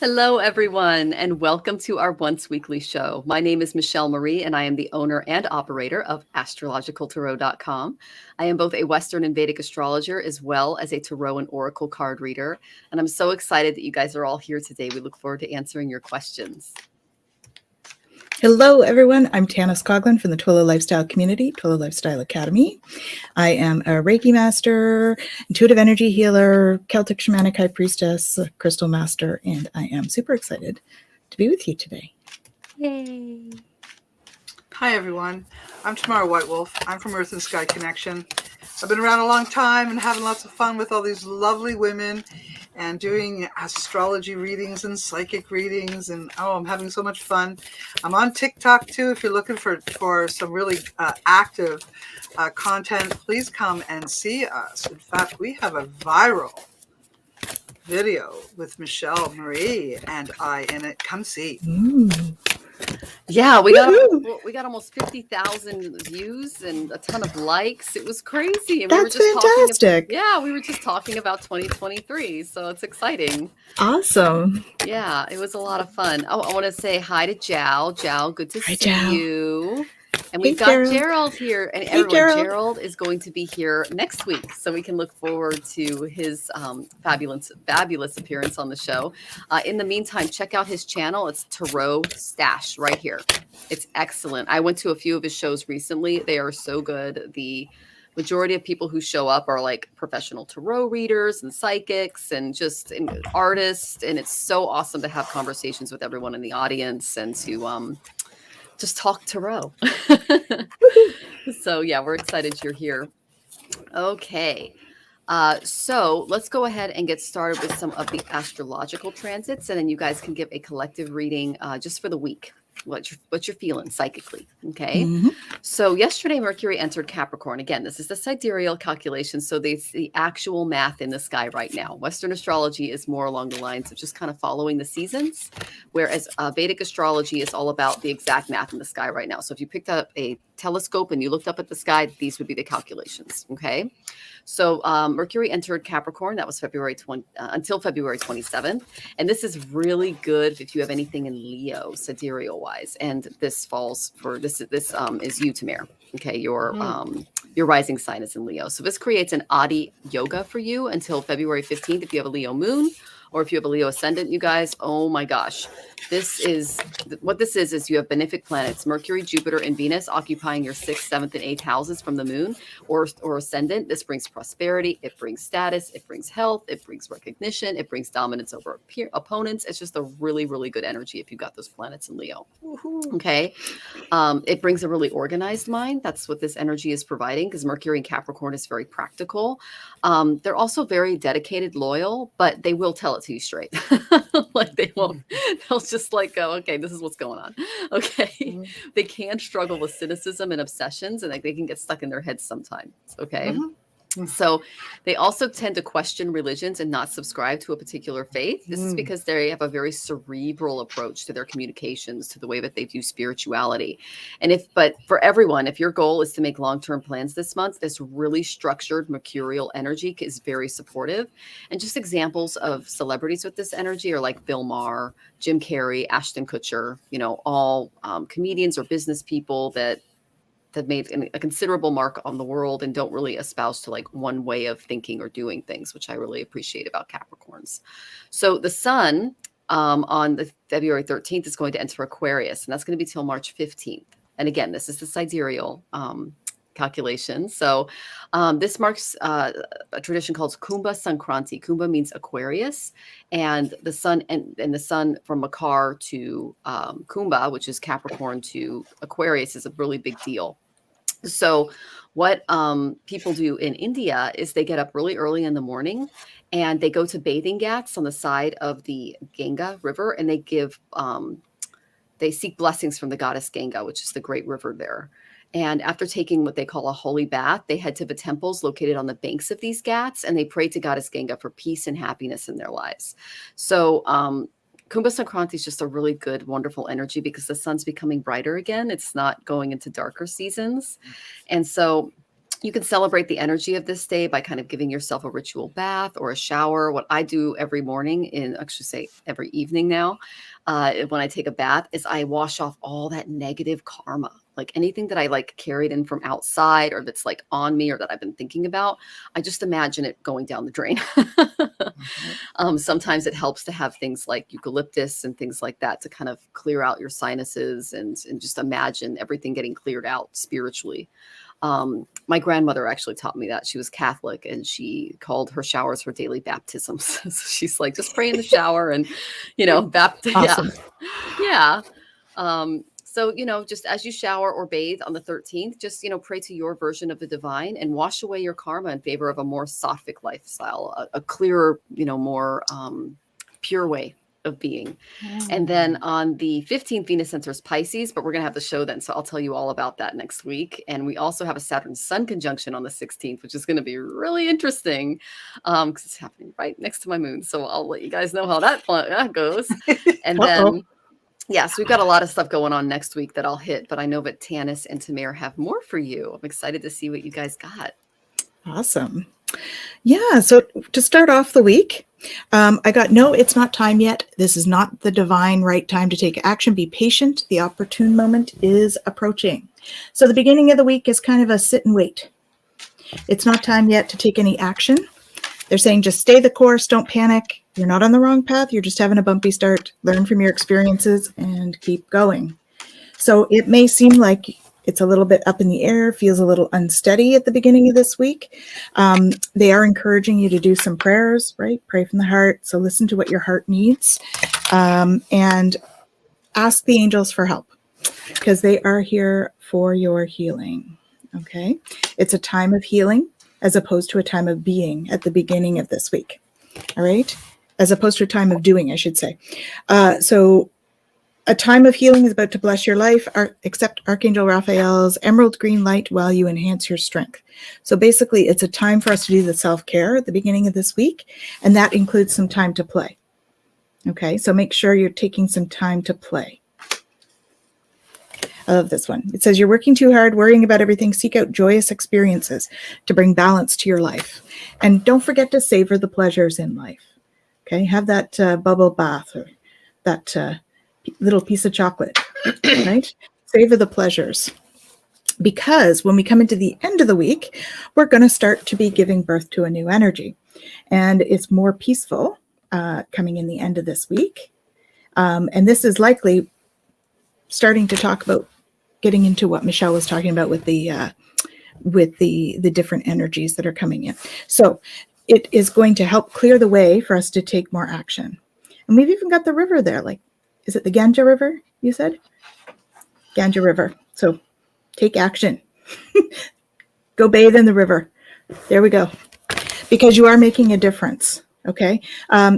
Hello, everyone, and welcome to our once weekly show. My name is Michelle Marie, and I am the owner and operator of astrologicaltarot.com. I am both a Western and Vedic astrologer, as well as a tarot and oracle card reader. And I'm so excited that you guys are all here today. We look forward to answering your questions. Hello, everyone. I'm Tanys Coughlan from the Twillow Lifestyle Community, Twillow Lifestyle Academy. I am a Reiki master, intuitive energy healer, Celtic Shamanic high priestess, crystal master, and I am super excited to be with you today. Yay. Hi, everyone. I'm Tamara White Wolf. I'm from Earth and Sky Connection. I've been around a long time and having lots of fun with all these lovely women and doing astrology readings and psychic readings. And I'm having so much fun. I'm on TikTok too. If you're looking for some really active content, please come and see us. In fact, we have a viral video with Michelle Marie and I in it. Come see. Yeah, we got almost 50,000 views and a ton of likes. It was crazy. And That's fantastic. We were just talking about 2023, so it's exciting. Awesome. Yeah, it was a lot of fun. Oh, I want to say hi to Jao. Jao, good to see you. And we've got Gerald here. And everyone, Gerald is going to be here next week, so we can look forward to his fabulous appearance on the show. In the meantime, check out his channel. It's Tarot Stash right here. It's excellent. I went to a few of his shows recently. They are so good. The majority of people who show up are like professional tarot readers and psychics and just artists. And it's so awesome to have conversations with everyone in the audience and to just talk tarot. So yeah, we're excited you're here. Okay. So let's go ahead and get started with some of the astrological transits, and then you guys can give a collective reading just for the week, what you're feeling psychically. Okay. Mm-hmm. So yesterday Mercury entered Capricorn. Again, this is the sidereal calculation. So it's the actual math in the sky right now. Western astrology is more along the lines of just kind of following the seasons, whereas Vedic astrology is all about the exact math in the sky right now. So if you picked up a telescope and you looked up at the sky, these would be the calculations. Okay. So Mercury entered Capricorn. That was until February 27th. And this is really good if you have anything in Leo, sidereal wise. And this falls for this is you, Tamara. Okay, your rising sign is in Leo. So this creates an Adi yoga for you until February 15th if you have a Leo moon. Or if you have a Leo ascendant, you guys, oh my gosh. What this is you have benefic planets, Mercury, Jupiter, and Venus occupying your 6th, 7th, and 8th houses from the moon or ascendant. This brings prosperity. It brings status. It brings health. It brings recognition. It brings dominance over opponents. It's just a really, really good energy if you've got those planets in Leo. Okay. It brings a really organized mind. That's what this energy is providing because Mercury in Capricorn is very practical. They're also very dedicated, loyal, but they will tell it to you straight. Like they won't, they'll just like go, okay, this is what's going on. Okay. They can struggle with cynicism and obsessions and like they can get stuck in their heads sometimes. Okay. So they also tend to question religions and not subscribe to a particular faith. This is because they have a very cerebral approach to their communications, to the way that they view spirituality. But for everyone, if your goal is to make long-term plans this month, this really structured mercurial energy is very supportive. And just examples of celebrities with this energy are like Bill Maher, Jim Carrey, Ashton Kutcher, all comedians or business people that made a considerable mark on the world and don't really espouse to like one way of thinking or doing things, which I really appreciate about Capricorns. So the sun on the February 13th is going to enter Aquarius, and that's going to be till March 15th. And again, this is the sidereal calculation. So this marks a tradition called Kumbha Sankranti. Kumbha means Aquarius, and the sun and the sun from Makar to Kumbha, which is Capricorn to Aquarius, is a really big deal. So what people do in India is they get up really early in the morning and they go to bathing ghats on the side of the Ganga River, and they seek blessings from the goddess Ganga, which is the great river there. And after taking what they call a holy bath, they head to the temples located on the banks of these ghats, and they pray to goddess Ganga for peace and happiness in their lives. So Kumbha Sankranti is just a really good, wonderful energy because the sun's becoming brighter again. It's not going into darker seasons. And so You can celebrate the energy of this day by kind of giving yourself a ritual bath or a shower. What I do every morning, actually say every evening now, when I take a bath, is I wash off all that negative karma, like anything that I like carried in from outside or that's like on me or that I've been thinking about. I just imagine it going down the drain. Sometimes it helps to have things like eucalyptus and things like that to kind of clear out your sinuses and just imagine everything getting cleared out spiritually. My grandmother actually taught me that. She was Catholic and she called her showers her daily baptisms. So she's like, just pray in the shower and, Awesome. Yeah. So, just as you shower or bathe on the 13th, just, pray to your version of the divine and wash away your karma in favor of a more sattvic lifestyle, a clearer, more pure way of being. And then on the 15th, Venus enters Pisces, but we're going to have the show then. So I'll tell you all about that next week. And we also have a Saturn Sun conjunction on the 16th, which is going to be really interesting because it's happening right next to my moon. So I'll let you guys know how that goes. And then, so we've got a lot of stuff going on next week that I'll hit, but I know that Tanys and Tamir have more for you. I'm excited to see what you guys got. Awesome. Yeah. So to start off the week, I got, no, it's not time yet. This is not the divine right time to take action. Be patient. The opportune moment is approaching. So the beginning of the week is kind of a sit and wait. It's not time yet to take any action. They're saying just stay the course. Don't panic. You're not on the wrong path. You're just having a bumpy start. Learn from your experiences and keep going. So it may seem like it's a little bit up in the air, feels a little unsteady at the beginning of this week. They are encouraging you to do some prayers, right? Pray from the heart. So listen to what your heart needs and ask the angels for help because they are here for your healing. Okay. It's a time of healing as opposed to a time of being at the beginning of this week. All right. As opposed to a time of doing, I should say. So a time of healing is about to bless your life. Accept Archangel Raphael's emerald green light while you enhance your strength. So basically, it's a time for us to do the self-care at the beginning of this week, and that includes some time to play. Okay, so make sure you're taking some time to play. I love this one. It says, you're working too hard, worrying about everything. Seek out joyous experiences to bring balance to your life. And don't forget to savor the pleasures in life. Okay, have that bubble bath or that little piece of chocolate, right? Savor the pleasures. Because when we come into the end of the week, we're going to start to be giving birth to a new energy. And it's more peaceful coming in the end of this week. And this is likely starting to talk about getting into what Michelle was talking about with the different energies that are coming in. So it is going to help clear the way for us to take more action. And we've even got the river there. Like, is it the Ganga River, you said? Ganga River. So take action. Go bathe in the river. There we go. Because you are making a difference. Okay.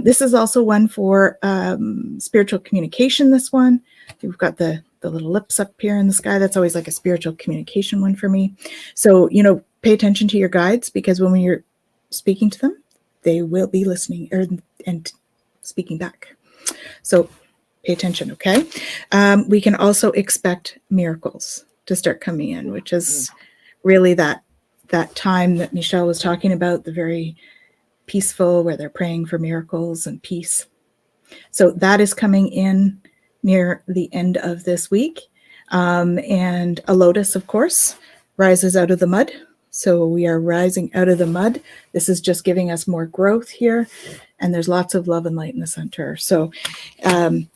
This is also one for spiritual communication, this one. We've got the little lips up here in the sky. That's always like a spiritual communication one for me. So, pay attention to your guides because when you're speaking to them, they will be listening and speaking back. So pay attention, okay? We can also expect miracles to start coming in, which is really that time that Michelle was talking about, the very peaceful, where they're praying for miracles and peace. So that is coming in near the end of this week. And a lotus, of course, rises out of the mud. So we are rising out of the mud. This is just giving us more growth here. And there's lots of love and light in the center. So the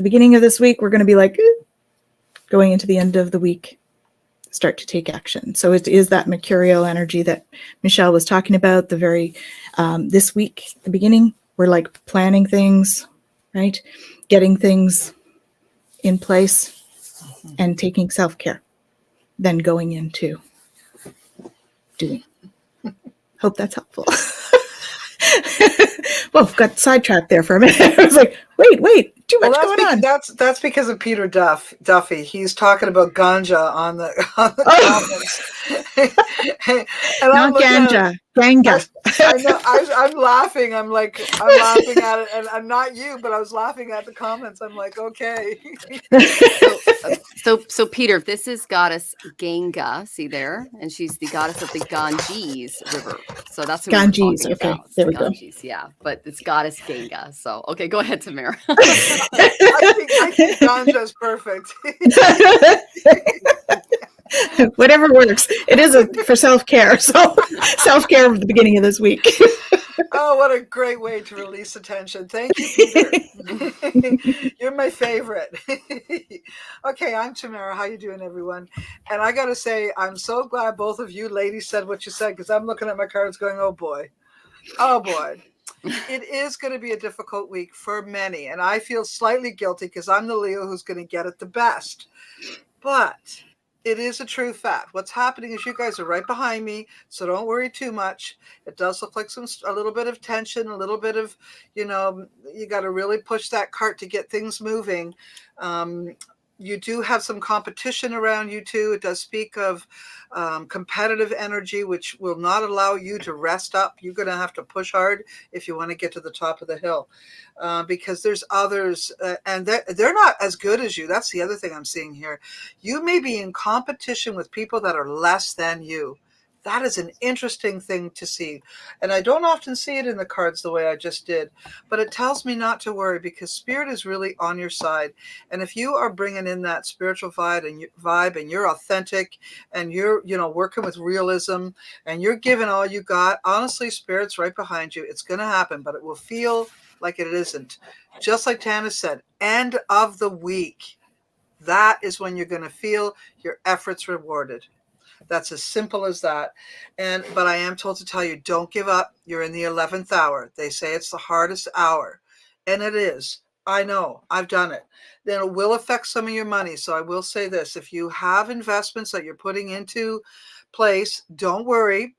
beginning of this week, we're going to be like, going into the end of the week, start to take action. So it is that mercurial energy that Michelle was talking about. The very, this week, the beginning, we're like planning things, right? Getting things in place and taking self-care, then going into doing. Hope that's helpful. Well, got sidetracked there for a minute. I was like, wait, too much going on. That's because of Peter Duffy. He's talking about ganja on the comments. Not ganja, ganga. I know. I'm laughing. I'm laughing at it, and I'm not you, but I was laughing at the comments. I'm like, okay. So Peter, this is goddess Ganga. See there, and she's the goddess of the Ganges River. So that's who we were Ganges. talking Okay, about. It's there the we go. Ganges, yeah. But it's goddess Ganga. So okay, go ahead, Tamara. I think ganja is perfect. Whatever works. It is for self-care. So self-care at the beginning of this week. Oh, what a great way to release the tension. Thank you, Peter. You're my favorite. Okay, I'm Tamara. How you doing, everyone? And I got to say, I'm so glad both of you ladies said what you said, because I'm looking at my cards going, oh boy. Oh boy. It is going to be a difficult week for many. And I feel slightly guilty because I'm the Leo who's going to get it the best. But it is a true fact. What's happening is you guys are right behind me, so don't worry too much. It does look like a little bit of tension, a little bit of, you got to really push that cart to get things moving. You do have some competition around you too. It does speak of competitive energy, which will not allow you to rest up. You're going to have to push hard if you want to get to the top of the hill, because there's others and they're not as good as you. That's the other thing I'm seeing here. You may be in competition with people that are less than you. That is an interesting thing to see. And I don't often see it in the cards the way I just did, but it tells me not to worry, because spirit is really on your side. And if you are bringing in that spiritual vibe and you're authentic and you're, working with realism and you're giving all you got, honestly, spirit's right behind you. It's going to happen, but it will feel like it isn't. Just like Tanys said, end of the week. That is when you're going to feel your efforts rewarded. That's as simple as that. But I am told to tell you, don't give up. You're in the 11th hour. They say it's the hardest hour. And it is. I know. I've done it. Then it will affect some of your money. So I will say this. If you have investments that you're putting into place, don't worry.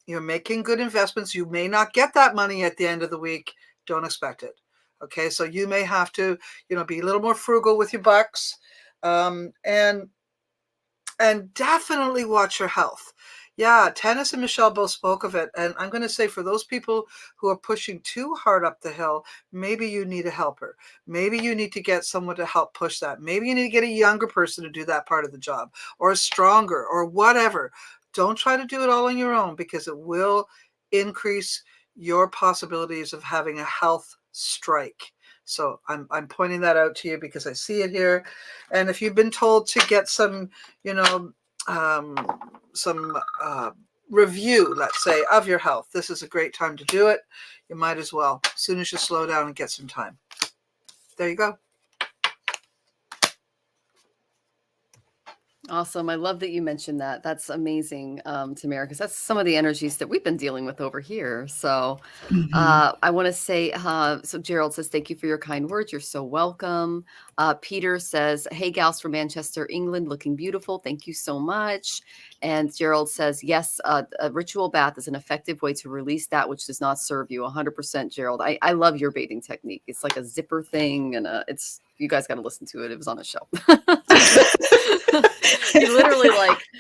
You're making good investments. You may not get that money at the end of the week. Don't expect it. Okay. So you may have to, be a little more frugal with your bucks. And definitely watch your health. Yeah, Tanys and Michelle both spoke of it. And I'm going to say, for those people who are pushing too hard up the hill, maybe you need a helper. Maybe you need to get someone to help push that. Maybe you need to get a younger person to do that part of the job, or a stronger, or whatever. Don't try to do it all on your own, because it will increase your possibilities of having a health strike. So I'm pointing that out to you because I see it here. And if you've been told to get some, review, let's say, of your health, this is a great time to do it. You might as well, as soon as you slow down and get some time. There you go. Awesome. I love that you mentioned that. That's amazing, Tamara, because that's some of the energies that we've been dealing with over here. So I want to say, so Gerald says, thank you for your kind words. You're so welcome. Peter says, hey, gals from Manchester, England, looking beautiful. Thank you so much. And Gerald says, yes, a ritual bath is an effective way to release that which does not serve you. 100%, Gerald. I love your bathing technique. It's like a zipper thing, and you guys got to listen to it. It was on a show. You literally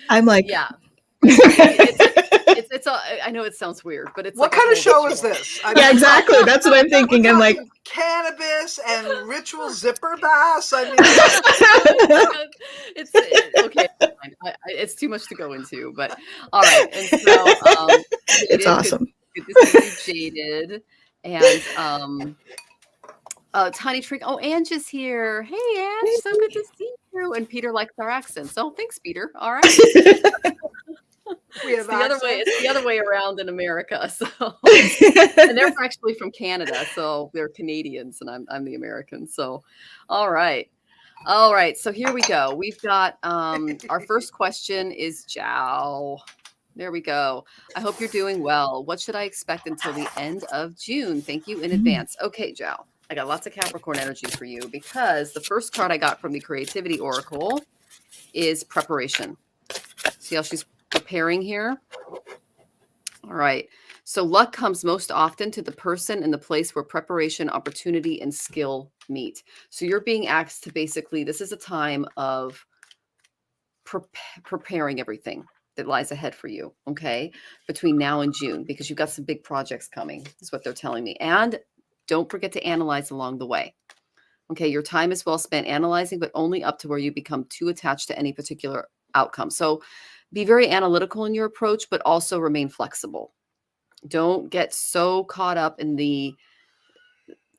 I'm like, yeah. It's I know it sounds weird, but it's what like kind of show is this? yeah, exactly. That's what I'm thinking. I'm like, cannabis and ritual zipper baths. I mean, it's okay. It's too much to go into, but all right. And so it's awesome. Good to see you, Jaded, and Tiny Trick. Oh, Ange is here. Hey, Ange, so good to see you. And Peter likes our accents. So thanks, Peter. All right. It's the other way around in America. So, and they're actually from Canada, so they're Canadians, and I'm the American. So, all right. So here we go. We've got our first question is Zhao. There we go. I hope you're doing well. What should I expect until the end of June? Thank you in advance. Okay, Zhao. I got lots of Capricorn energy for you, because the first card I got from the Creativity Oracle is preparation. See how she's preparing here? All right. So luck comes most often to the person and the place where preparation, opportunity, and skill meet. So you're being asked to basically, this is a time of preparing everything. that lies ahead for you, okay, between now and June, because you've got some big projects coming, is what they're telling me. And don't forget to analyze along the way. Okay, your time is well spent analyzing, but only up to where you become too attached to any particular outcome. So be very analytical in your approach, but also remain flexible. Don't get so caught up in the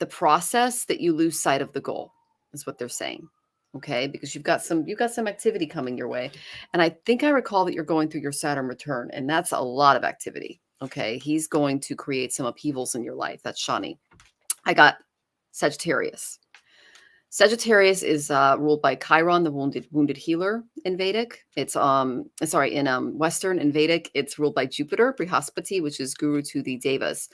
process that you lose sight of the goal, is what they're saying. Okay, because you've got some activity coming your way. And I think I recall that you're going through your Saturn return, and that's a lot of activity. Okay, he's going to create some upheavals in your life. That's Shani. I got Sagittarius. Sagittarius is ruled by Chiron, the wounded healer in Vedic. It's in Western and Vedic, it's ruled by Jupiter, Brihaspati, which is guru to the Devas.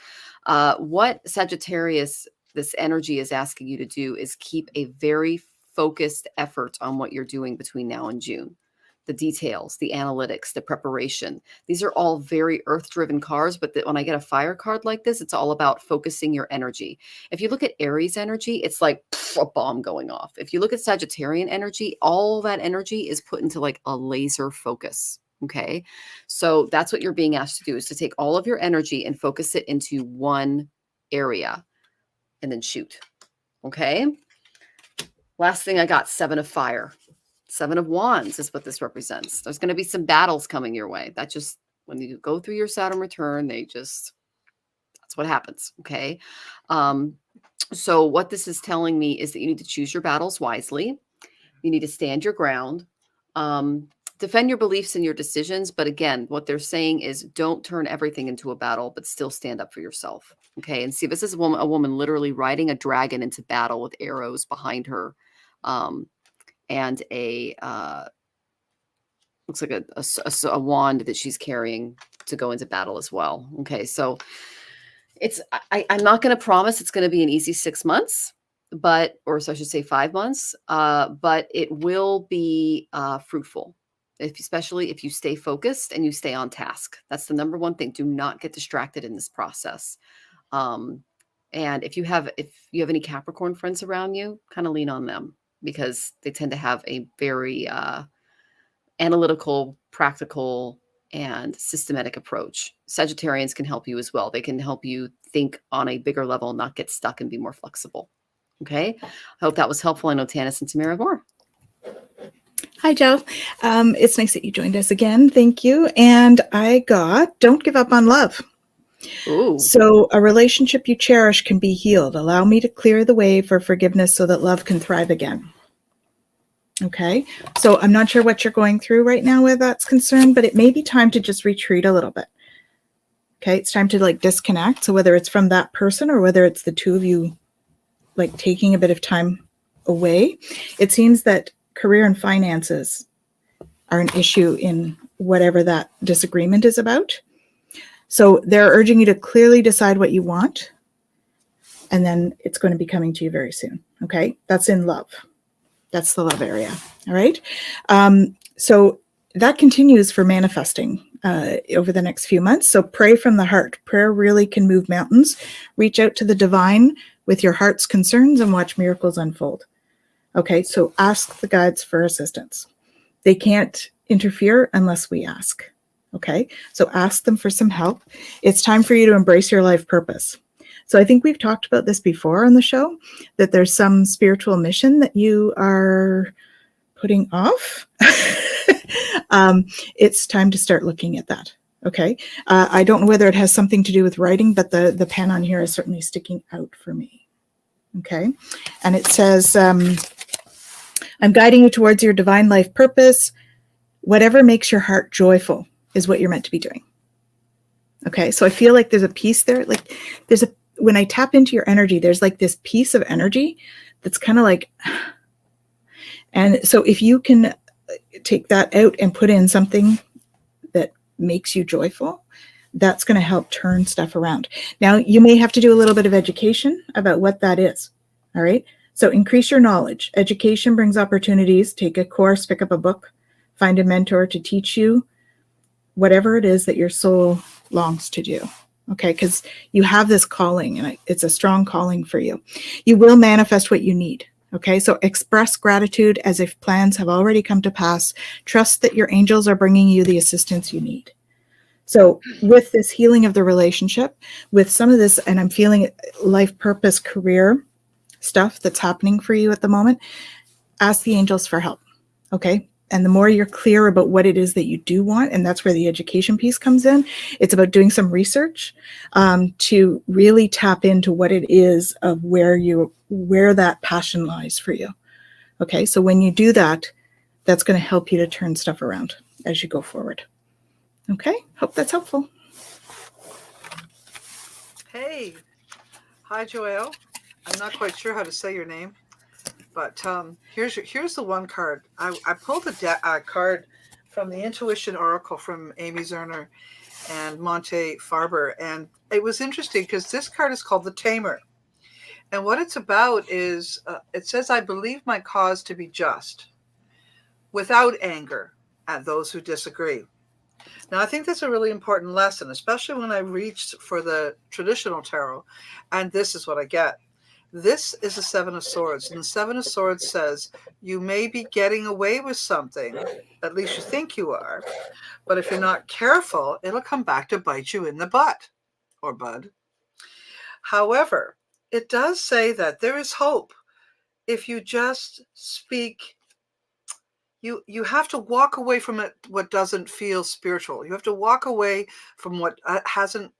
What Sagittarius, this energy, is asking you to do is keep a very focused effort on what you're doing between now and June. The details, the analytics, the preparation. These are all very earth-driven cards, but when I get a fire card like this, it's all about focusing your energy. If you look at Aries energy, it's like a bomb going off. If you look at Sagittarian energy, all that energy is put into like a laser focus. Okay. So that's what you're being asked to do, is to take all of your energy and focus it into one area and then shoot. Okay. Last thing I got, 7 of fire. 7 of wands is what this represents. There's going to be some battles coming your way. That just, when you go through your Saturn return, that's what happens. Okay. So what this is telling me is that you need to choose your battles wisely. You need to stand your ground, defend your beliefs and your decisions. But again, what they're saying is don't turn everything into a battle, but still stand up for yourself. Okay. And see, this is a woman literally riding a dragon into battle with arrows behind her. And looks like a wand that she's carrying to go into battle as well. Okay. So I'm not going to promise it's going to be an easy 6 months, or so I should say 5 months, but it will be fruitful, especially if you stay focused and you stay on task. That's the number one thing. Do not get distracted in this process. And if you have any Capricorn friends around you, kind of lean on them, because they tend to have a very analytical, practical, and systematic approach. Sagittarians can help you as well. They can help you think on a bigger level, not get stuck, and be more flexible. Okay. I hope that was helpful. I know Tanys and Tamara more. Hi, Joe. It's nice that you joined us again. Thank you. And I got, don't give up on love. Ooh. So a relationship you cherish can be healed. Allow me to clear the way for forgiveness so that love can thrive again. Okay. So I'm not sure what you're going through right now where that's concerned, but it may be time to just retreat a little bit. Okay. It's time to disconnect. So whether it's from that person or whether it's the two of you taking a bit of time away, it seems that career and finances are an issue in whatever that disagreement is about. So they're urging you to clearly decide what you want, and then it's going to be coming to you very soon. Okay. That's in love. That's the love area. All right. So that continues for manifesting over the next few months. So pray from the heart. Prayer really can move mountains. Reach out to the divine with your heart's concerns and watch miracles unfold. Okay. So ask the guides for assistance. They can't interfere unless we ask. Okay. So ask them for some help. It's time for you to embrace your life purpose. So I think we've talked about this before on the show, that there's some spiritual mission that you are putting off. It's time to start looking at that. Okay. I don't know whether it has something to do with writing, but the pen on here is certainly sticking out for me. Okay. And it says, I'm guiding you towards your divine life purpose. Whatever makes your heart joyful is what you're meant to be doing. Okay. So I feel like there's a piece there. When I tap into your energy, there's this piece of energy that's kind of and so if you can take that out and put in something that makes you joyful, that's going to help turn stuff around. Now, you may have to do a little bit of education about what that is. All right. So increase your knowledge. Education brings opportunities. Take a course, pick up a book, find a mentor to teach you whatever it is that your soul longs to do. Okay, because you have this calling, and it's a strong calling for you. You will manifest what you need. Okay, so express gratitude as if plans have already come to pass. Trust that your angels are bringing you the assistance you need. So with this healing of the relationship, with some of this, and I'm feeling life purpose, career stuff that's happening for you at the moment, ask the angels for help. Okay. And the more you're clear about what it is that you do want, and that's where the education piece comes in, it's about doing some research to really tap into what it is of where that passion lies for you. Okay. So when you do that, that's going to help you to turn stuff around as you go forward. Okay. Hope that's helpful. Hey. Hi, Joelle. I'm not quite sure how to say your name, but here's the one card. I pulled a card from the Intuition Oracle from Amy Zerner and Monte Farber, and it was interesting because this card is called the Tamer. And what it's about is, it says, I believe my cause to be just, without anger at those who disagree. Now, I think that's a really important lesson, especially when I reached for the traditional tarot, and this is what I get. This is the Seven of Swords, and the Seven of Swords says you may be getting away with something, at least you think you are, but if you're not careful, it'll come back to bite you in the butt or bud. However, it does say that there is hope if you just speak. You have to walk away from it, what doesn't feel spiritual. You have to walk away from what hasn't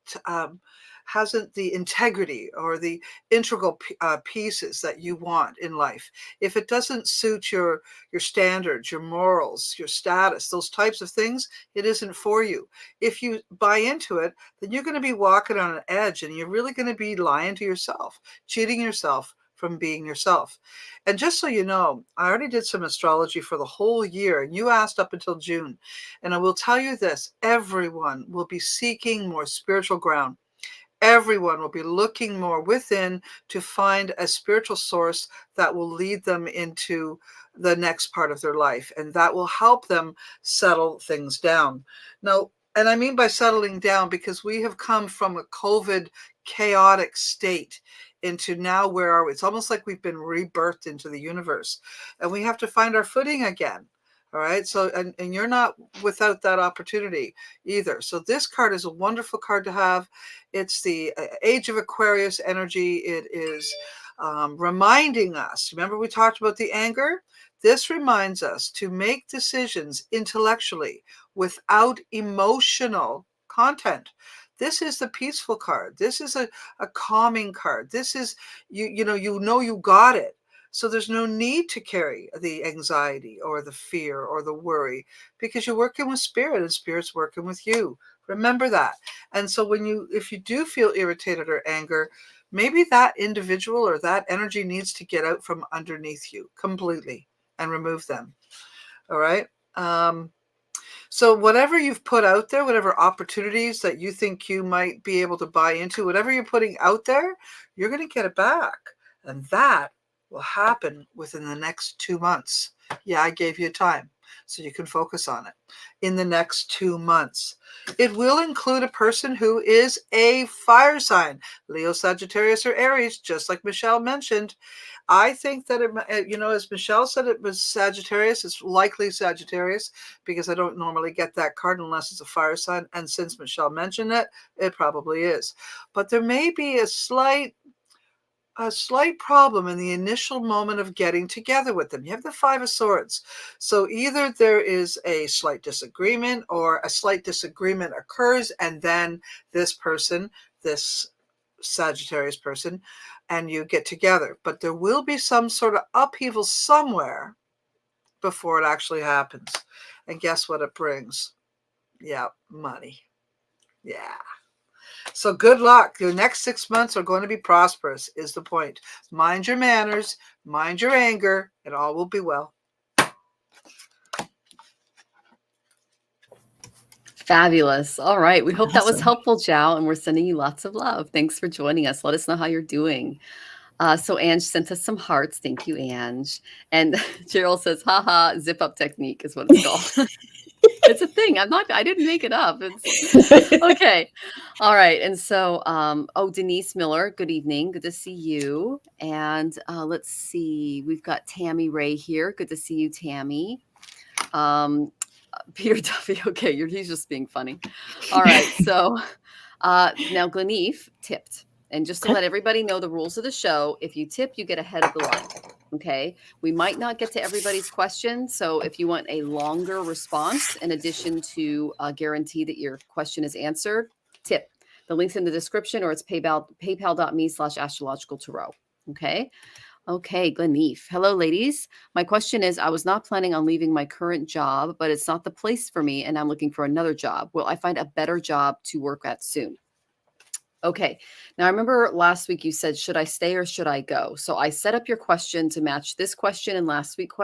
the integrity or the integral pieces that you want in life. If it doesn't suit your standards, your morals, your status, those types of things, it isn't for you. If you buy into it, then you're going to be walking on an edge, and you're really going to be lying to yourself, cheating yourself from being yourself. And just so you know, I already did some astrology for the whole year, and you asked up until June. And I will tell you this, everyone will be seeking more spiritual ground. Everyone will be looking more within to find a spiritual source that will lead them into the next part of their life, and that will help them settle things down. Now, and I mean by settling down, because we have come from a COVID chaotic state into now where are we? It's almost like we've been rebirthed into the universe, and we have to find our footing again. All right. So, and you're not without that opportunity either. So this card is a wonderful card to have. It's the Age of Aquarius energy. It is reminding us. Remember, we talked about the anger? This reminds us to make decisions intellectually without emotional content. This is the peaceful card. This is a calming card. This is, you know you got it. So there's no need to carry the anxiety or the fear or the worry, because you're working with spirit and spirit's working with you. Remember that. And so if you do feel irritated or anger, maybe that individual or that energy needs to get out from underneath you completely and remove them. All right. So whatever you've put out there, whatever opportunities that you think you might be able to buy into, whatever you're putting out there, you're going to get it back. And that will happen within the next 2 months. Yeah, I gave you time so you can focus on it. In the next 2 months. It will include a person who is a fire sign, Leo, Sagittarius, or Aries, just like Michelle mentioned. I think that, as Michelle said, it was Sagittarius. It's likely Sagittarius, because I don't normally get that card unless it's a fire sign. And since Michelle mentioned it, it probably is. But there may be a slight problem in the initial moment of getting together with them. You have the Five of Swords. So either there is a slight disagreement, or a slight disagreement occurs, and then this Sagittarius person, and you get together. But there will be some sort of upheaval somewhere before it actually happens. And guess what it brings? Yeah, money. Yeah. So good luck. Your next 6 months are going to be prosperous, is the point. Mind your manners, mind your anger, and all will be well. Fabulous. All right. We hope that was Awesome. helpful, Zhao, and we're sending you lots of love. Thanks for joining us. Let us know how you're doing. So Ange sent us some hearts. Thank you, Ange. And Gerald says, haha, zip up technique is what it's called. It's a thing. I didn't make it up. It's okay. All right. And so, Denise Miller, good evening. Good to see you. And let's see, we've got Tammy Ray here. Good to see you, Tammy. Peter Duffy. Okay. He's just being funny. All right. So now Gleneef tipped. And just to let everybody know the rules of the show, if you tip, you get ahead of the line. Okay. We might not get to everybody's question. So if you want a longer response, in addition to guarantee that your question is answered, tip. The link's in the description, or it's paypal.me/astrological tarot. Okay. Okay, Gleneef. Hello, ladies. My question is, I was not planning on leaving my current job, but it's not the place for me, and I'm looking for another job. Will I find a better job to work at soon? Okay. Now, I remember last week you said, should I stay or should I go? So I set up your question to match this question and last week's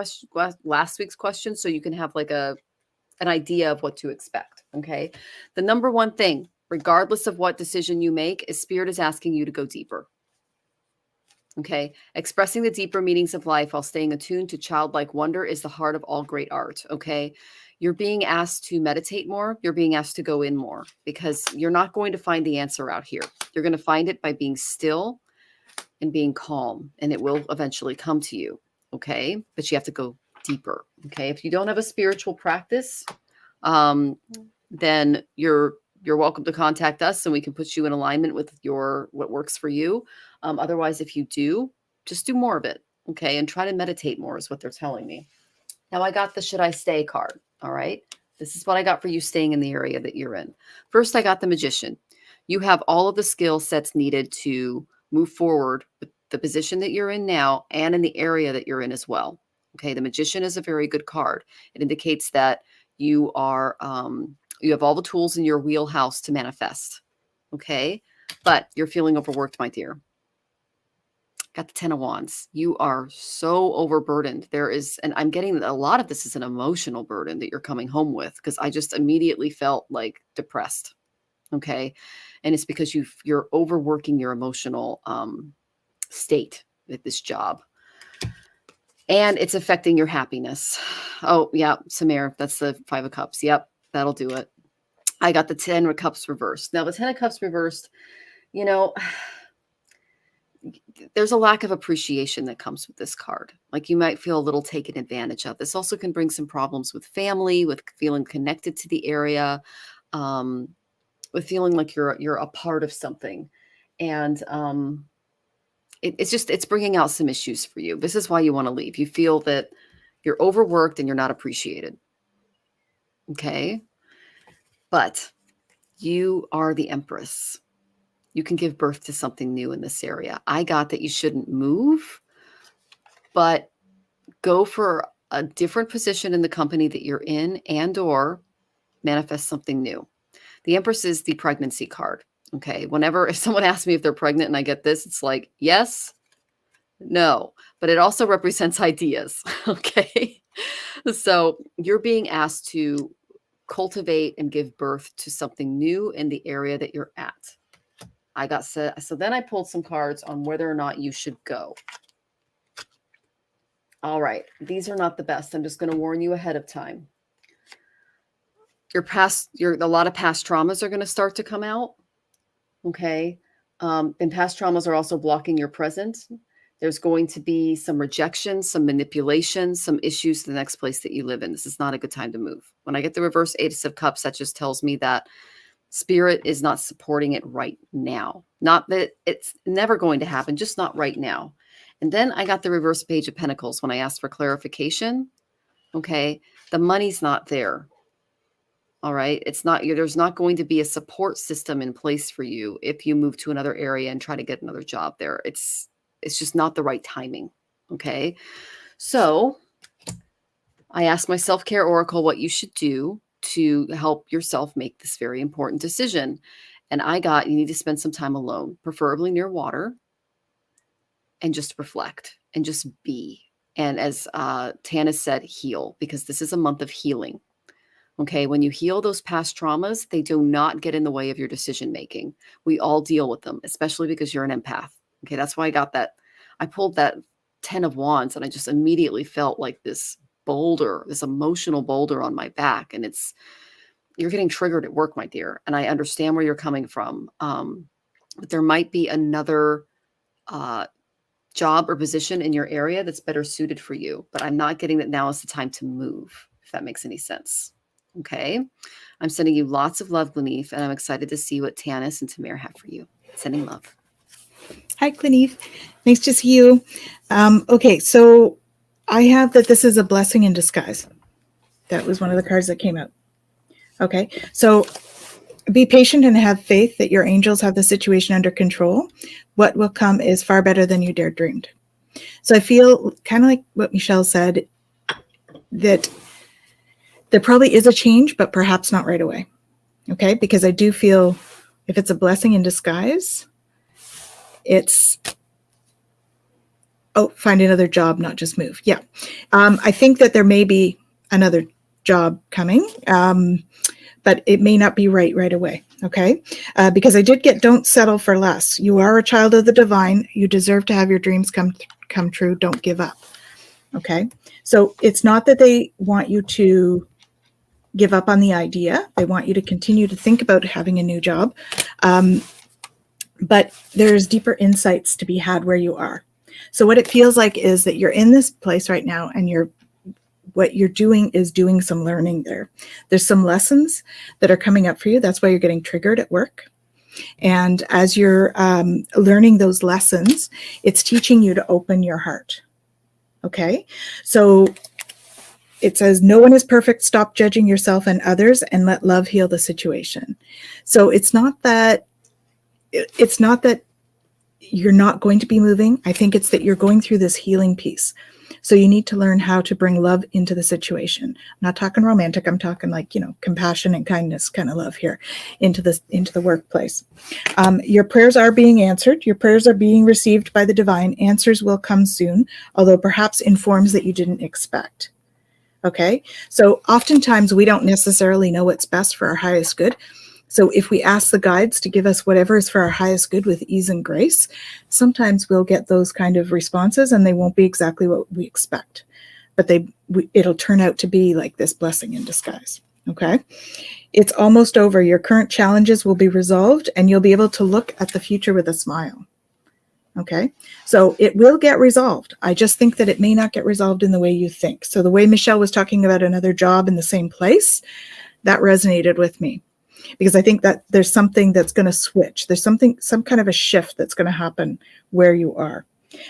question, so you can have like an idea of what to expect. Okay. The number one thing, regardless of what decision you make, is Spirit is asking you to go deeper. Okay. Expressing the deeper meanings of life while staying attuned to childlike wonder is the heart of all great art. Okay. You're being asked to meditate more. You're being asked to go in more, because you're not going to find the answer out here. You're going to find it by being still and being calm, and it will eventually come to you. Okay. But you have to go deeper. Okay. If you don't have a spiritual practice, then you're welcome to contact us, and we can put you in alignment with what works for you. Otherwise, if you do, just do more of it. Okay. And try to meditate more is what they're telling me. Now I got the should I stay card. All right. This is what I got for you staying in the area that you're in. First, I got the Magician. You have all of the skill sets needed to move forward with the position that you're in now and in the area that you're in as well. Okay. The Magician is a very good card. It indicates that you are, you have all the tools in your wheelhouse to manifest. Okay. But you're feeling overworked, my dear. Got the 10 of Wands. You are so overburdened. And I'm getting a lot of this is an emotional burden that you're coming home with, because I just immediately felt like depressed. Okay. And it's because you're overworking your emotional state with this job. And it's affecting your happiness. Oh, yeah. Samir, that's the 5 of Cups. Yep. That'll do it. I got the 10 of Cups reversed. Now, the 10 of Cups reversed, there's a lack of appreciation that comes with this card. Like, you might feel a little taken advantage of. This also can bring some problems with family, with feeling connected to the area, with feeling like you're a part of something. And it's bringing out some issues for you. This is why you want to leave. You feel that you're overworked and you're not appreciated. Okay. But you are the Empress. You can give birth to something new in this area. I got that you shouldn't move, but go for a different position in the company that you're in, and or manifest something new. The Empress is the pregnancy card. Okay. If someone asks me if they're pregnant and I get this, it's like, yes, no, but it also represents ideas. Okay. So you're being asked to cultivate and give birth to something new in the area that you're at. So then I pulled some cards on whether or not you should go. All right. These are not the best. I'm just going to warn you ahead of time. A lot of past traumas are going to start to come out. Okay. And past traumas are also blocking your present. There's going to be some rejection, some manipulation, some issues to the next place that you live in. This is not a good time to move. When I get the reverse Ace of Cups, that just tells me that Spirit is not supporting it right now. Not that it's never going to happen, just not right now. And then I got the reverse Page of Pentacles when I asked for clarification. Okay. The money's not there. All right. There's not going to be a support system in place for you if you move to another area and try to get another job there. It's just not the right timing. Okay. So I asked my self-care oracle what you should do to help yourself make this very important decision. And you need to spend some time alone, preferably near water, and just reflect and just be. And as Tanys said, heal, because this is a month of healing. Okay. When you heal those past traumas, they do not get in the way of your decision-making. We all deal with them, especially because you're an empath. Okay. That's why I got that. I pulled that 10 of Wands and I just immediately felt like this boulder, this emotional boulder on my back. And you're getting triggered at work, my dear. And I understand where you're coming from. But there might be another job or position in your area that's better suited for you. But I'm not getting that now is the time to move, if that makes any sense. Okay. I'm sending you lots of love, Gleneve, and I'm excited to see what Tanys and Tamir have for you. Sending love. Hi, Clinique. Nice to see you. Okay, so I have that this is a blessing in disguise. That was one of the cards that came out. Okay, so be patient and have faith that your angels have the situation under control. What will come is far better than you dared dreamed. So I feel kind of like what Michelle said, that there probably is a change, but perhaps not right away. Okay, because I do feel if it's a blessing in disguise, it's, find another job, not just move. Yeah. I think that there may be another job coming, but it may not be right away. Okay. Because I did get, don't settle for less. You are a child of the divine. You deserve to have your dreams come true. Don't give up. Okay. So it's not that they want you to give up on the idea. They want you to continue to think about having a new job. But there's deeper insights to be had where you are. So what it feels like is that you're in this place right now, and what you're doing is doing some learning there. There's some lessons that are coming up for you. That's why you're getting triggered at work. And as you're learning those lessons, it's teaching you to open your heart. Okay. So it says, no one is perfect. Stop judging yourself and others and let love heal the situation. So it's not that you're not going to be moving. I think it's that you're going through this healing piece. So you need to learn how to bring love into the situation. I'm not talking romantic. I'm talking like, compassion and kindness kind of love here into the workplace. Your prayers are being answered. Your prayers are being received by the divine. Answers will come soon, although perhaps in forms that you didn't expect. Okay. So oftentimes we don't necessarily know what's best for our highest good. So if we ask the guides to give us whatever is for our highest good with ease and grace, sometimes we'll get those kind of responses, and they won't be exactly what we expect, but it'll turn out to be like this blessing in disguise. Okay. It's almost over. Your current challenges will be resolved, and you'll be able to look at the future with a smile. Okay. So it will get resolved. I just think that it may not get resolved in the way you think. So the way Michelle was talking about another job in the same place, that resonated with me. Because I think that there's something that's going to switch. There's some kind of a shift that's going to happen where you are.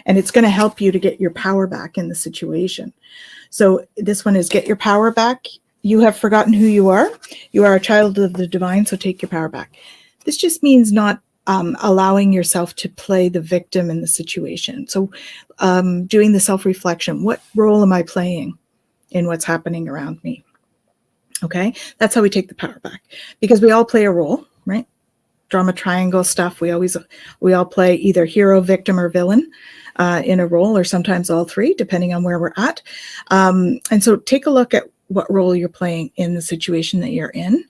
And it's going to help you to get your power back in the situation. So this one is get your power back. You have forgotten who you are. You are a child of the divine, so take your power back. This just means not allowing yourself to play the victim in the situation. So doing the self-reflection. What role am I playing in what's happening around me? Okay, that's how we take the power back, because we all play a role, right? Drama triangle stuff. We all play either hero, victim, or villain in a role, or sometimes all three, depending on where we're at. And so take a look at what role you're playing in the situation that you're in,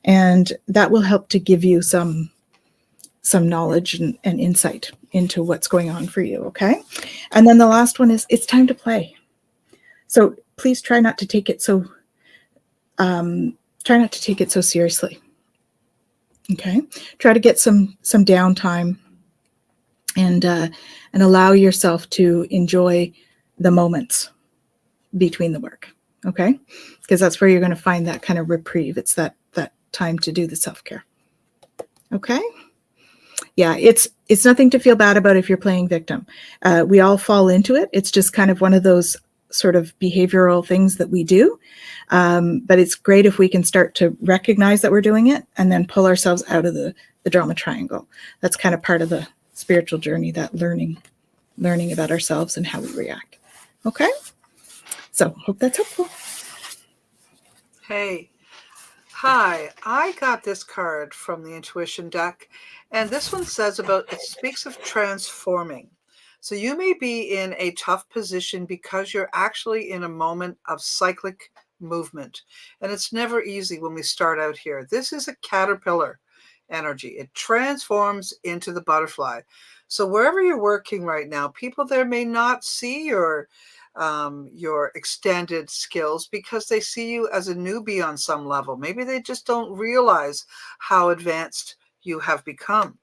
and that will help to give you some knowledge and insight into what's going on for you. Okay, and then the last one is it's time to play. So please try not to take it so. Try not to take it so seriously. Okay. Try to get some downtime and allow yourself to enjoy the moments between the work. Okay. Because that's where you're going to find that kind of reprieve. It's that time to do the self-care. Okay. Yeah. It's nothing to feel bad about if you're playing victim. We all fall into it. It's just kind of one of those sort of behavioral things that we do. But it's great if we can start to recognize that we're doing it and then pull ourselves out of the drama triangle. That's kind of part of the spiritual journey, that learning about ourselves and how we react. Okay. So hope that's helpful. Hey, hi, I got this card from the intuition deck, and this one says it speaks of transforming. So you may be in a tough position because you're actually in a moment of cyclic movement. And it's never easy when we start out here. This is a caterpillar energy. It transforms into the butterfly. So wherever you're working right now, people there may not see your your extended skills because they see you as a newbie on some level. Maybe they just don't realize how advanced you have become.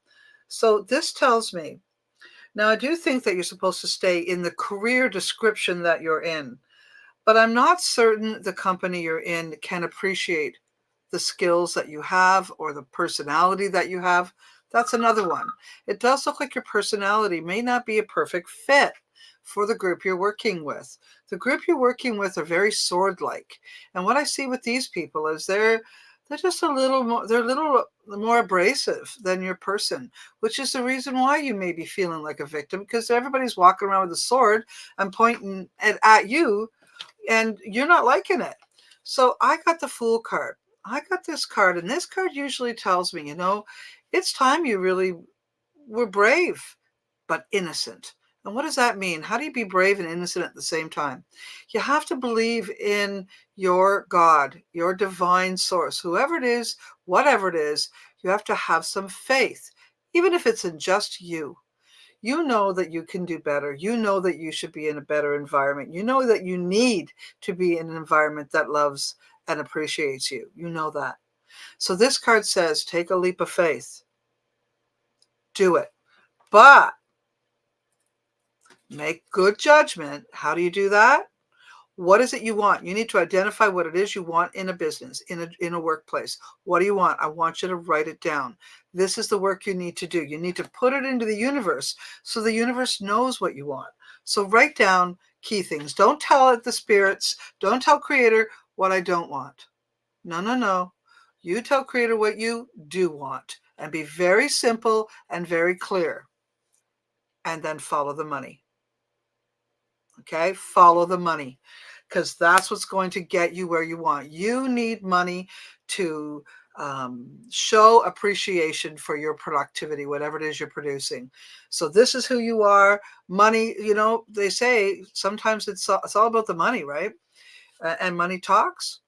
So this tells me, now I do think that you're supposed to stay in the career description that you're in, but I'm not certain the company you're in can appreciate the skills that you have or the personality that you have. That's another one. It does look like your personality may not be a perfect fit for the group you're working with. The group you're working with are very sword-like. And what I see with these people is they're just a little more abrasive than your person, which is the reason why you may be feeling like a victim, because everybody's walking around with a sword and pointing at you, and you're not liking it. So I got the Fool card. I got this card, and this card usually tells me, it's time you really were brave, but innocent. And what does that mean? How do you be brave and innocent at the same time? You have to believe in your God, your divine source, whoever it is, whatever it is. You have to have some faith, even if it's in just you. You know that you can do better. You know that you should be in a better environment. You know that you need to be in an environment that loves and appreciates you. You know that. So this card says, take a leap of faith. Do it. But make good judgment. How do you do that? What is it you want? You need to identify what it is you want in a business, in a workplace. What do you want? I want you to write it down. This is the work you need to do. You need to put it into the universe so the universe knows what you want. So write down key things. Don't tell it the spirits. Don't tell Creator what I don't want. No, no, no. You tell Creator what you do want, and be very simple and very clear. And then follow the money. Okay? Follow the money, because that's what's going to get you where you want. You need money to show appreciation for your productivity, whatever it is you're producing. So this is who you are. Money, they say sometimes it's all about the money, right? And money talks.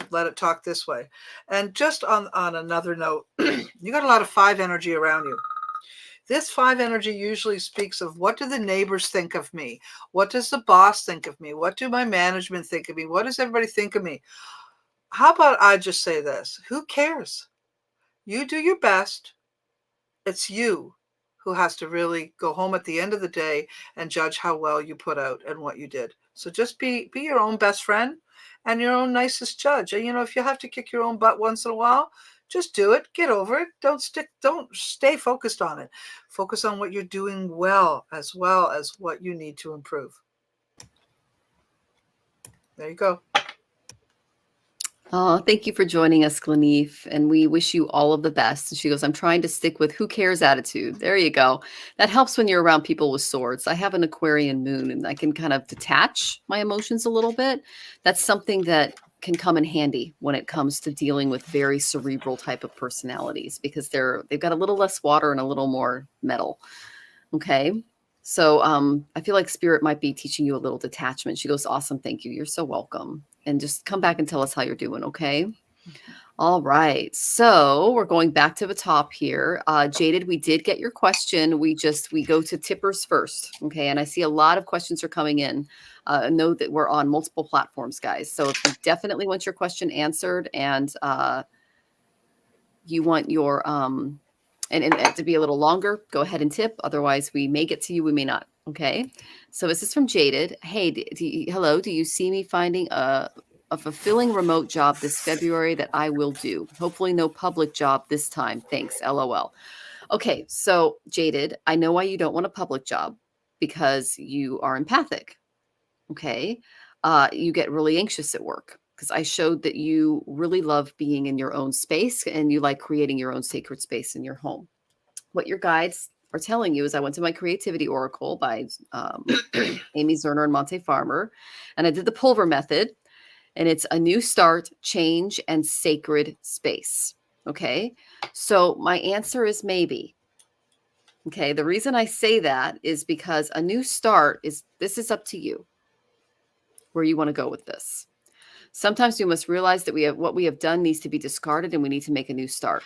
Let it talk this way. And just on another note, you got a lot of 5 energy around you. This 5 energy usually speaks of, what do the neighbors think of me? What does the boss think of me? What do my management think of me? What does everybody think of me? How about I just say this? Who cares? You do your best. It's you who has to really go home at the end of the day and judge how well you put out and what you did. So just be your own best friend and your own nicest judge. And if you have to kick your own butt once in a while, just do it. Get over it. Don't stay focused on it. Focus on what you're doing well as what you need to improve. There you go. Oh, thank you for joining us, Gleneve. And we wish you all of the best. And she goes, I'm trying to stick with who cares attitude. There you go. That helps when you're around people with swords. I have an Aquarian moon, and I can kind of detach my emotions a little bit. That's something that can come in handy when it comes to dealing with very cerebral type of personalities, because they've got a little less water and a little more metal. Okay. So I feel like Spirit might be teaching you a little detachment. She goes, awesome. Thank you. You're so welcome. And just come back and tell us how you're doing. Okay. All right. So we're going back to the top here. Jaded, we did get your question. We go to tippers first. Okay. And I see a lot of questions are coming in. Know that we're on multiple platforms, guys. So if you definitely want your question answered, and you want your and to be a little longer, go ahead and tip. Otherwise, we may get to you, we may not. Okay. So this is from Jaded. Hey, hello. Do you see me finding a fulfilling remote job this February that I will do? Hopefully no public job this time. Thanks. LOL. Okay. So Jaded, I know why you don't want a public job, because you are empathic. Okay. You get really anxious at work, because I showed that you really love being in your own space and you like creating your own sacred space in your home. What your guides are telling you is, I went to my Creativity Oracle by Amy Zerner and Monte Farmer, and I did the Pulver method, and it's a new start, change, and sacred space. Okay. So my answer is maybe. Okay. The reason I say that is because a new start this is up to you where you want to go with this. Sometimes we must realize that what we have done needs to be discarded, and we need to make a new start.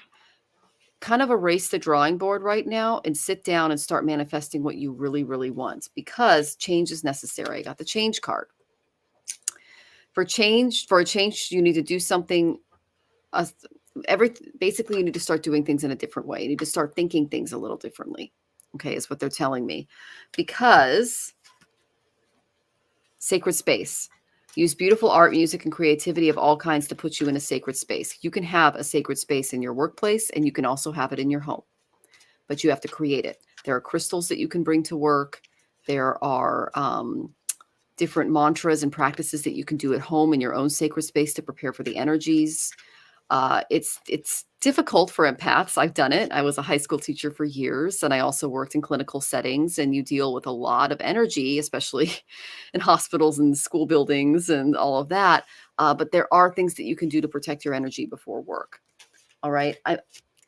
kind of erase the drawing board right now and sit down and start manifesting what you really, really want, because change is necessary. I got the change card. For a change, you need to do something. Basically, you need to start doing things in a different way. You need to start thinking things a little differently. Okay, is what they're telling me. Because sacred space. Use beautiful art, music, and creativity of all kinds to put you in a sacred space. You can have a sacred space in your workplace, and you can also have it in your home. But you have to create it. There are crystals that you can bring to work. There are different mantras and practices that you can do at home in your own sacred space to prepare for the energies. It's difficult for empaths. I've done it. I was a high school teacher for years, and I also worked in clinical settings, and you deal with a lot of energy, especially in hospitals and school buildings and all of that. But there are things that you can do to protect your energy before work. All right.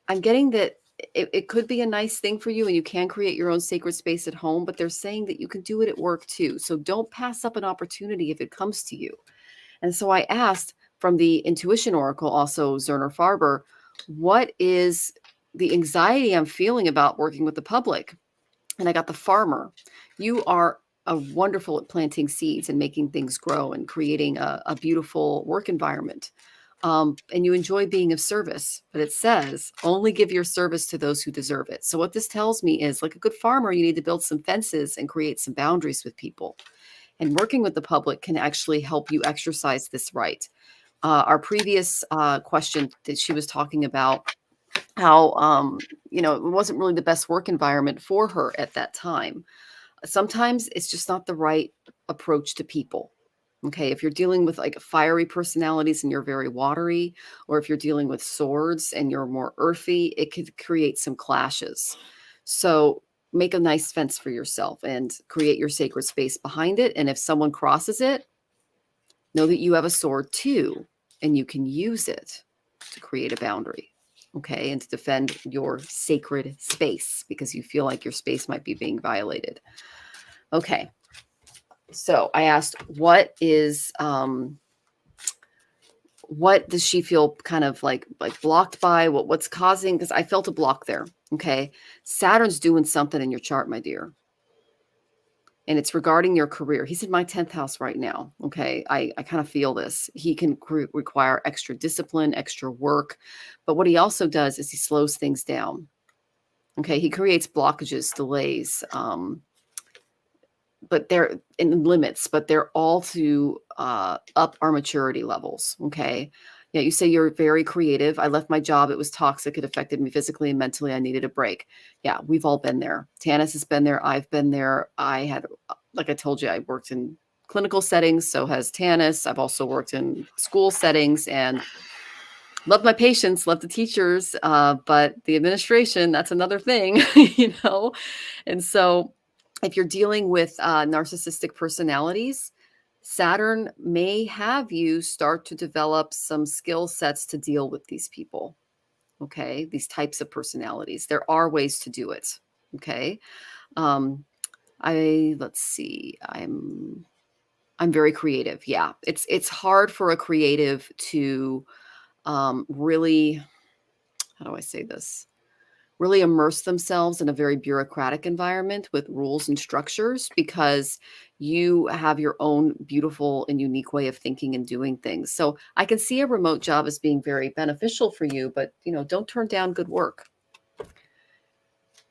I'm getting that it could be a nice thing for you, and you can create your own sacred space at home, but they're saying that you can do it at work too. So don't pass up an opportunity if it comes to you. And so I asked from the intuition oracle, also Zerner Farber, what is the anxiety I'm feeling about working with the public? And I got the farmer. You are wonderful at planting seeds and making things grow and creating a beautiful work environment. And you enjoy being of service, but it says only give your service to those who deserve it. So what this tells me is, like a good farmer, you need to build some fences and create some boundaries with people. And working with the public can actually help you exercise this right. Our previous question that she was talking about how, it wasn't really the best work environment for her at that time. Sometimes it's just not the right approach to people. Okay, if you're dealing with like fiery personalities and you're very watery, or if you're dealing with swords and you're more earthy, it could create some clashes. So make a nice fence for yourself and create your sacred space behind it. And if someone crosses it, know that you have a sword too, and you can use it to create a boundary. Okay, and to defend your sacred space because you feel like your space might be being violated. Okay. So I asked, what does she feel kind of like blocked by? What's causing? Because I felt a block there. Okay. Saturn's doing something in your chart, my dear. And it's regarding your career. He's in my 10th house right now. Okay. I kind of feel this. He can require extra discipline, extra work. But what he also does is he slows things down. Okay. He creates blockages, delays, but they're in limits, but they're all to up our maturity levels. Okay. Yeah. You say you're very creative. I left my job. It was toxic. It affected me physically and mentally. I needed a break. Yeah. We've all been there. Tanys has been there. I've been there. Like I told you, I worked in clinical settings. So has Tanys. I've also worked in school settings and love my patients, love the teachers. But the administration, that's another thing, And so if you're dealing with narcissistic personalities, Saturn may have you start to develop some skill sets to deal with these people. Okay. These types of personalities. There are ways to do it. Okay. Let's see. I'm very creative. Yeah. It's hard for a creative to really, how do I say this? Really immerse themselves in a very bureaucratic environment with rules and structures, because you have your own beautiful and unique way of thinking and doing things. So I can see a remote job as being very beneficial for you, but don't turn down good work.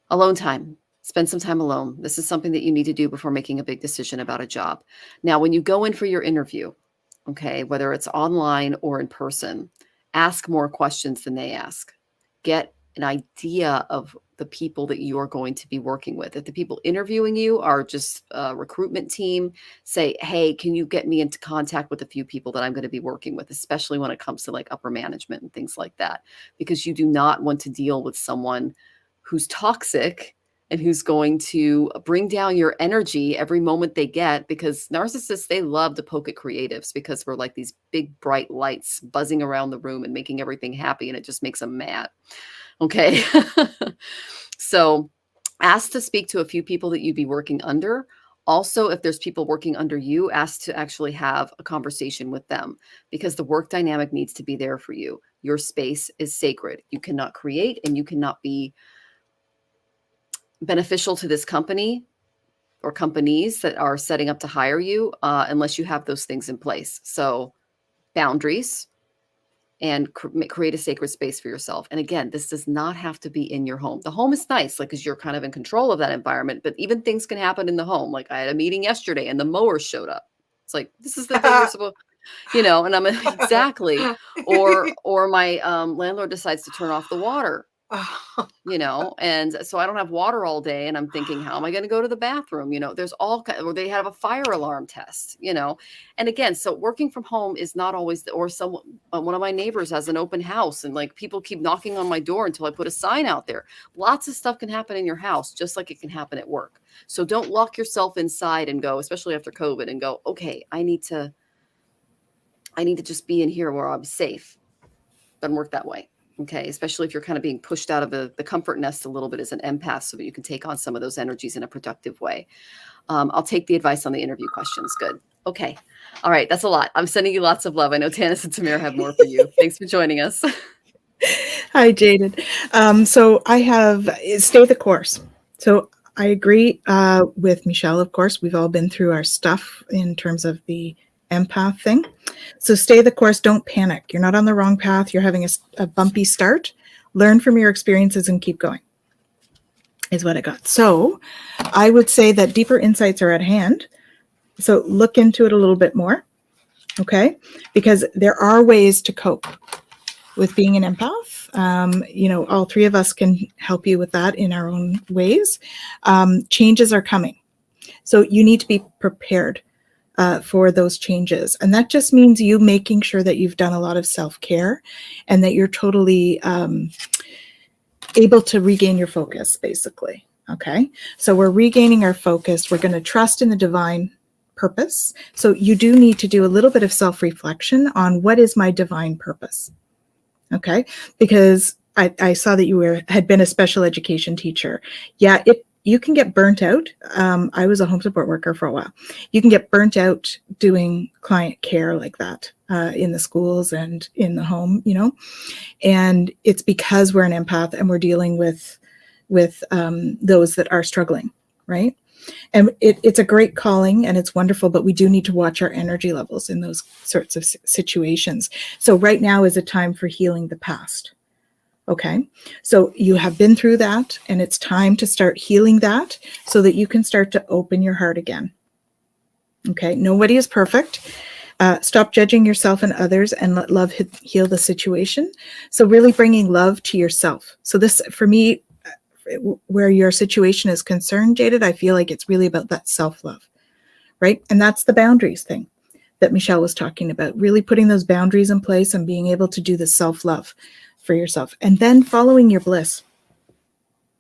Alone time. Spend some time alone. This is something that you need to do before making a big decision about a job. Now, when you go in for your interview, okay, whether it's online or in person, ask more questions than they ask. Get an idea of the people that you are going to be working with. If the people interviewing you are just a recruitment team, say, hey, can you get me into contact with a few people that I'm going to be working with, especially when it comes to like upper management and things like that, because you do not want to deal with someone who's toxic and who's going to bring down your energy every moment they get, because narcissists, they love to poke at creatives because we're like these big bright lights buzzing around the room and making everything happy, and it just makes them mad. Okay. So ask to speak to a few people that you'd be working under, Also, if there's people working under you, ask to actually have a conversation with them, because the work dynamic needs to be there for you. Your space is sacred. You cannot create and you cannot be beneficial to this company or companies that are setting up to hire you unless you have those things in place. So boundaries, and create a sacred space for yourself. And again, this does not have to be in your home. The home is nice, like, because you're kind of in control of that environment, but even things can happen in the home. Like, I had a meeting yesterday and the mower showed up. It's like, this is the thing you're supposed, and I'm exactly. Or my landlord decides to turn off the water, and so I don't have water all day, and I'm thinking, how am I going to go to the bathroom? There's or they have a fire alarm test, and again, so working from home is not always, or one of my neighbors has an open house, and like, people keep knocking on my door until I put a sign out there. Lots of stuff can happen in your house, just like it can happen at work. So don't lock yourself inside and go, especially after COVID, and go, okay, I need to just be in here where I'm safe. Doesn't work that way. Okay, especially if you're kind of being pushed out of the comfort nest a little bit as an empath, so that you can take on some of those energies in a productive way. I'll take the advice on the interview questions. Good. Okay. All right. That's a lot. I'm sending you lots of love. I know Tanys and Tamir have more for you. Thanks for joining us. Hi, Jaded. So I have stay the course. So I agree with Michelle, of course. We've all been through our stuff in terms of the empath thing. So stay the course. Don't panic. You're not on the wrong path. You're having a bumpy start. Learn from your experiences and keep going, is what I got. So I would say that deeper insights are at hand. So look into it a little bit more. Okay. Because there are ways to cope with being an empath. All three of us can help you with that in our own ways. Changes are coming. So you need to be prepared for those changes. And that just means you making sure that you've done a lot of self-care and that you're totally able to regain your focus, basically. Okay. So we're regaining our focus. We're going to trust in the divine purpose. So you do need to do a little bit of self-reflection on, what is my divine purpose? Okay. Because I saw that you had been a special education teacher. Yeah, you can get burnt out. I was a home support worker for a while. You can get burnt out doing client care like that in the schools and in the home, and it's because we're an empath and we're dealing with those that are struggling, right? And it's a great calling and it's wonderful, but we do need to watch our energy levels in those sorts of situations. So right now is a time for healing the past. Okay, so you have been through that and it's time to start healing that so that you can start to open your heart again. Okay, nobody is perfect. Stop judging yourself and others and let love heal the situation. So really bringing love to yourself. So this, for me, where your situation is concerned, Jaded, I feel like it's really about that self-love, right? And that's the boundaries thing that Michelle was talking about, really putting those boundaries in place and being able to do the self-love for yourself, and then following your bliss.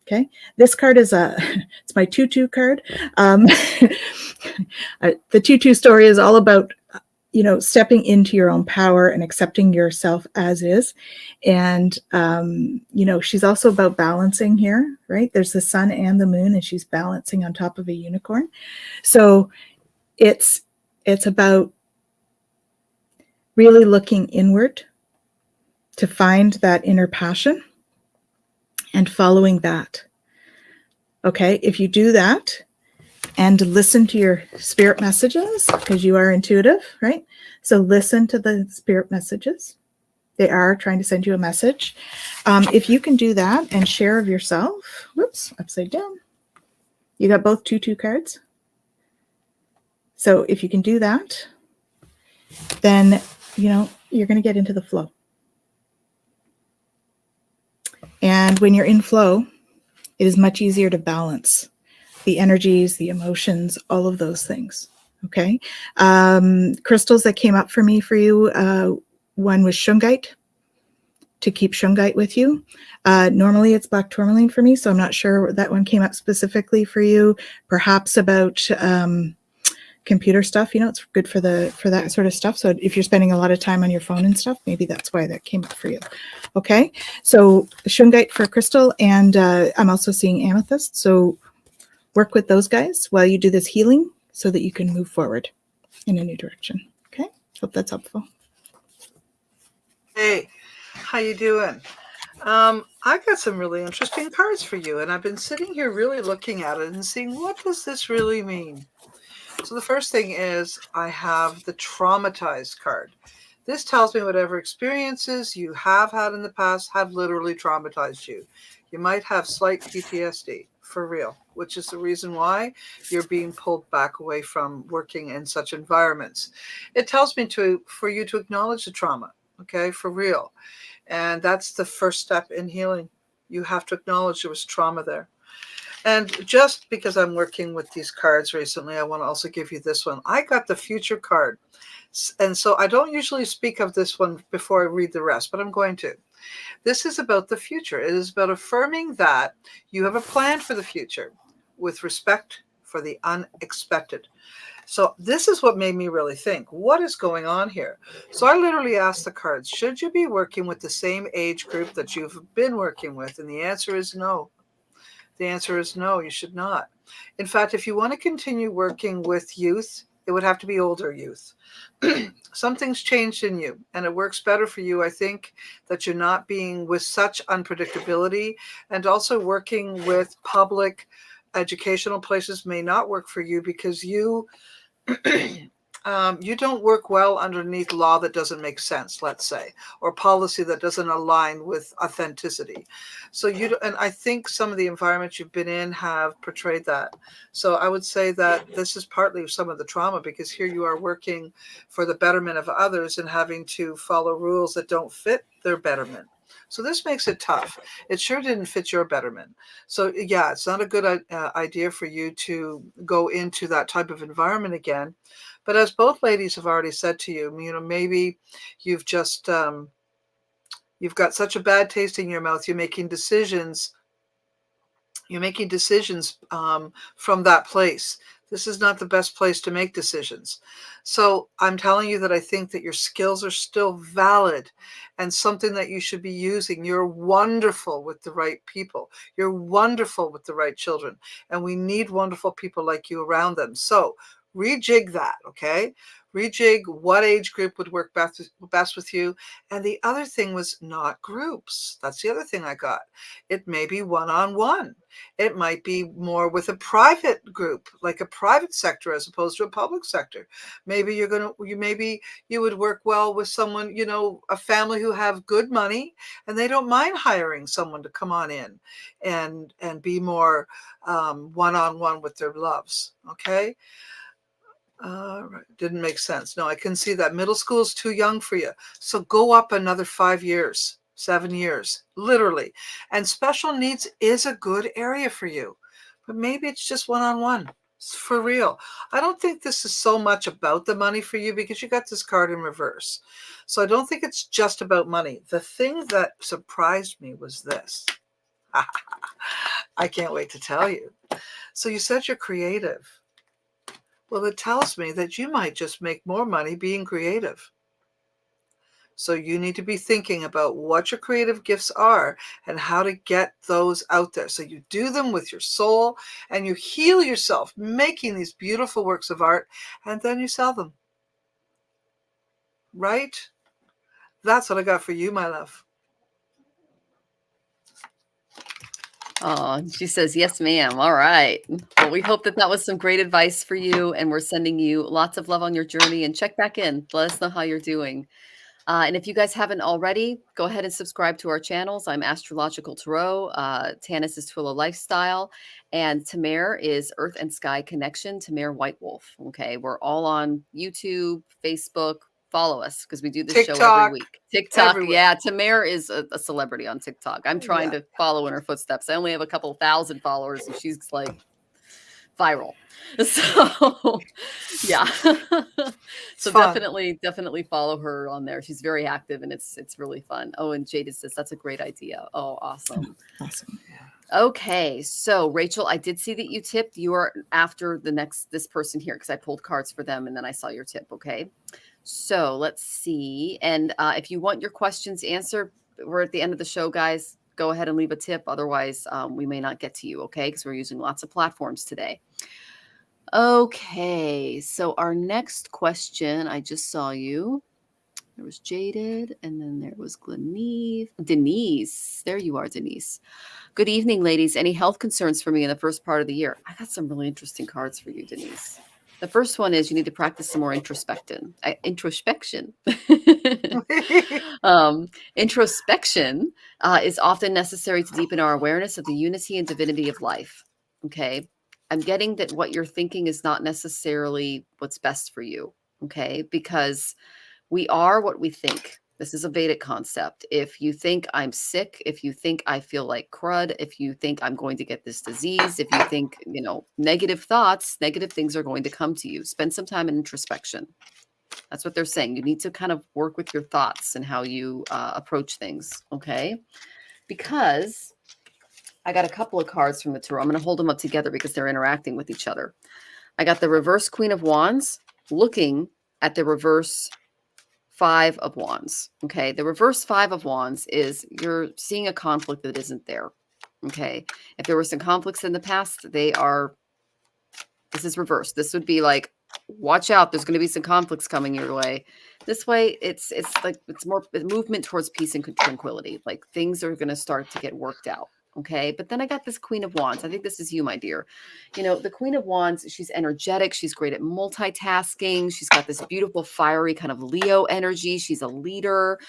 Okay, this card is it's my tutu card. The tutu story is all about stepping into your own power and accepting yourself as is, and she's also about balancing here, right? There's the sun and the moon, and she's balancing on top of a unicorn. So it's about really looking inward to find that inner passion and following that. Okay, if you do that and listen to your spirit messages, because you are intuitive, right? So listen to the spirit messages. They are trying to send you a message. If you can do that and share of yourself, whoops, upside down. You got both tutu cards. So if you can do that, then, you're going to get into the flow. And when you're in flow, it is much easier to balance the energies, the emotions, all of those things. Okay. Crystals that came up for you, one was shungite, to keep shungite with you. Normally it's black tourmaline for me, so I'm not sure that one came up specifically for you. Perhaps about computer stuff, it's good for that sort of stuff. So if you're spending a lot of time on your phone and stuff, maybe that's why that came up for you. Okay, so shungite for crystal, and I'm also seeing amethyst. So work with those guys while you do this healing so that you can move forward in a new direction. Okay, hope that's helpful. Hey, how you doing? I got some really interesting cards for you, and I've been sitting here really looking at it and seeing, what does this really mean? So the first thing is I have the traumatized card. This tells me whatever experiences you have had in the past have literally traumatized you. You might have slight PTSD, for real, which is the reason why you're being pulled back away from working in such environments. It tells me for you to acknowledge the trauma, okay, for real. And that's the first step in healing. You have to acknowledge there was trauma there. And just because I'm working with these cards recently, I want to also give you this one. I got the future card. And so I don't usually speak of this one before I read the rest, but I'm going to. This is about the future. It is about affirming that you have a plan for the future with respect for the unexpected. So this is what made me really think, what is going on here? So I literally asked the cards, should you be working with the same age group that you've been working with? And the answer is no. The answer is no, you should not. In fact, if you want to continue working with youth, it would have to be older youth. Something's changed in you, and it works better for you, I think, that you're not being with such unpredictability, and also working with public educational places may not work for you because you you don't work well underneath law that doesn't make sense, let's say, or policy that doesn't align with authenticity. So and I think some of the environments you've been in have portrayed that. So I would say that this is partly some of the trauma, because here you are working for the betterment of others and having to follow rules that don't fit their betterment. So this makes it tough. It sure didn't fit your betterment. So yeah, it's not a good idea for you to go into that type of environment again. But as both ladies have already said to you, maybe you've just, you've got such a bad taste in your mouth, you're making decisions from that place. This is not the best place to make decisions. So I'm telling you that I think that your skills are still valid and something that you should be using. You're wonderful with the right people. You're wonderful with the right children. And we need wonderful people like you around them. So rejig that, okay? Rejig what age group would work best with you. And the other thing was not groups. That's the other thing I got. It may be one-on-one. It might be more with a private group, like a private sector as opposed to a public sector. Maybe you would work well with someone, a family who have good money, and they don't mind hiring someone to come on in and be more one-on-one with their loves, okay? Right. Didn't make sense. No, I can see that. Middle school is too young for you. So go up another 5 years, 7 years, literally. And special needs is a good area for you. But maybe it's just one-on-one. It's for real. I don't think this is so much about the money for you because you got this card in reverse. So I don't think it's just about money. The thing that surprised me was this. I can't wait to tell you. So you said you're creative. Well, it tells me that you might just make more money being creative. So you need to be thinking about what your creative gifts are and how to get those out there. So you do them with your soul and you heal yourself making these beautiful works of art, and then you sell them. Right? That's what I got for you, my love. Oh, she says, yes, ma'am. All right. Well, we hope that was some great advice for you. And we're sending you lots of love on your journey, and check back in. Let us know how you're doing. And if you guys haven't already, go ahead and subscribe to our channels. I'm Astrological Tarot. Tanys is Twillow Lifestyle. And Tamar is Earth and Sky Connection, Tamar White Wolf. Okay. We're all on YouTube, Facebook. Follow us because we do this TikTok, show every week. TikTok. everywhere. Yeah. Tamar is a celebrity on TikTok. I'm trying to follow in her footsteps. I only have a couple thousand followers and she's like viral. So yeah. So definitely follow her on there. She's very active and it's really fun. Oh, and Jada says that's a great idea. Oh, awesome. Awesome. Okay, so Rachel, I did see that you tipped. You are after this person here because I pulled cards for them and then I saw your tip. Okay, so let's see. And if you want your questions answered, we're at the end of the show, guys. Go ahead and leave a tip. Otherwise, we may not get to you. Okay, because we're using lots of platforms today. Okay, so our next question, I just saw you. There was Jaded, and then there was Denise. There you are, Denise. Good evening, ladies. Any health concerns for me in the first part of the year? I got some really interesting cards for you, Denise. The first one is you need to practice some more introspection. Introspection is often necessary to deepen our awareness of the unity and divinity of life. Okay. I'm getting that what you're thinking is not necessarily what's best for you. Okay. Because we are what we think. This is a Vedic concept. If you think I'm sick, if you think I feel like crud, if you think I'm going to get this disease, if you think, negative thoughts, negative things are going to come to you. Spend some time in introspection. That's what they're saying. You need to kind of work with your thoughts and how you approach things. Okay. Because I got a couple of cards from the tarot. I'm going to hold them up together because they're interacting with each other. I got the reverse Queen of Wands looking at the reverse Five of Wands. Okay. The reverse Five of Wands is you're seeing a conflict that isn't there. Okay. If there were some conflicts in the past, this is reverse. This would be like, watch out. There's going to be some conflicts coming your way. This way, it's like, it's more movement towards peace and tranquility. Like things are going to start to get worked out. Okay. But then I got this Queen of Wands. I think this is you, my dear. The Queen of Wands, she's energetic. She's great at multitasking. She's got this beautiful, fiery kind of Leo energy. She's a leader.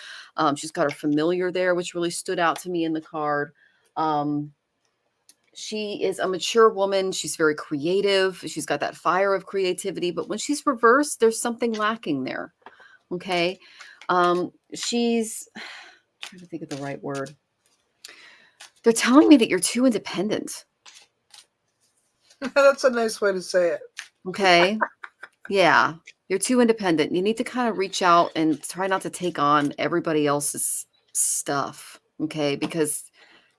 She's got her familiar there, which really stood out to me in the card. She is a mature woman. She's very creative. She's got that fire of creativity. But when she's reversed, there's something lacking there. Okay. She's I'm trying to think of the right word. They're telling me that you're too independent. That's a nice way to say it. Okay. Yeah. You're too independent. You need to kind of reach out and try not to take on everybody else's stuff. Okay. Because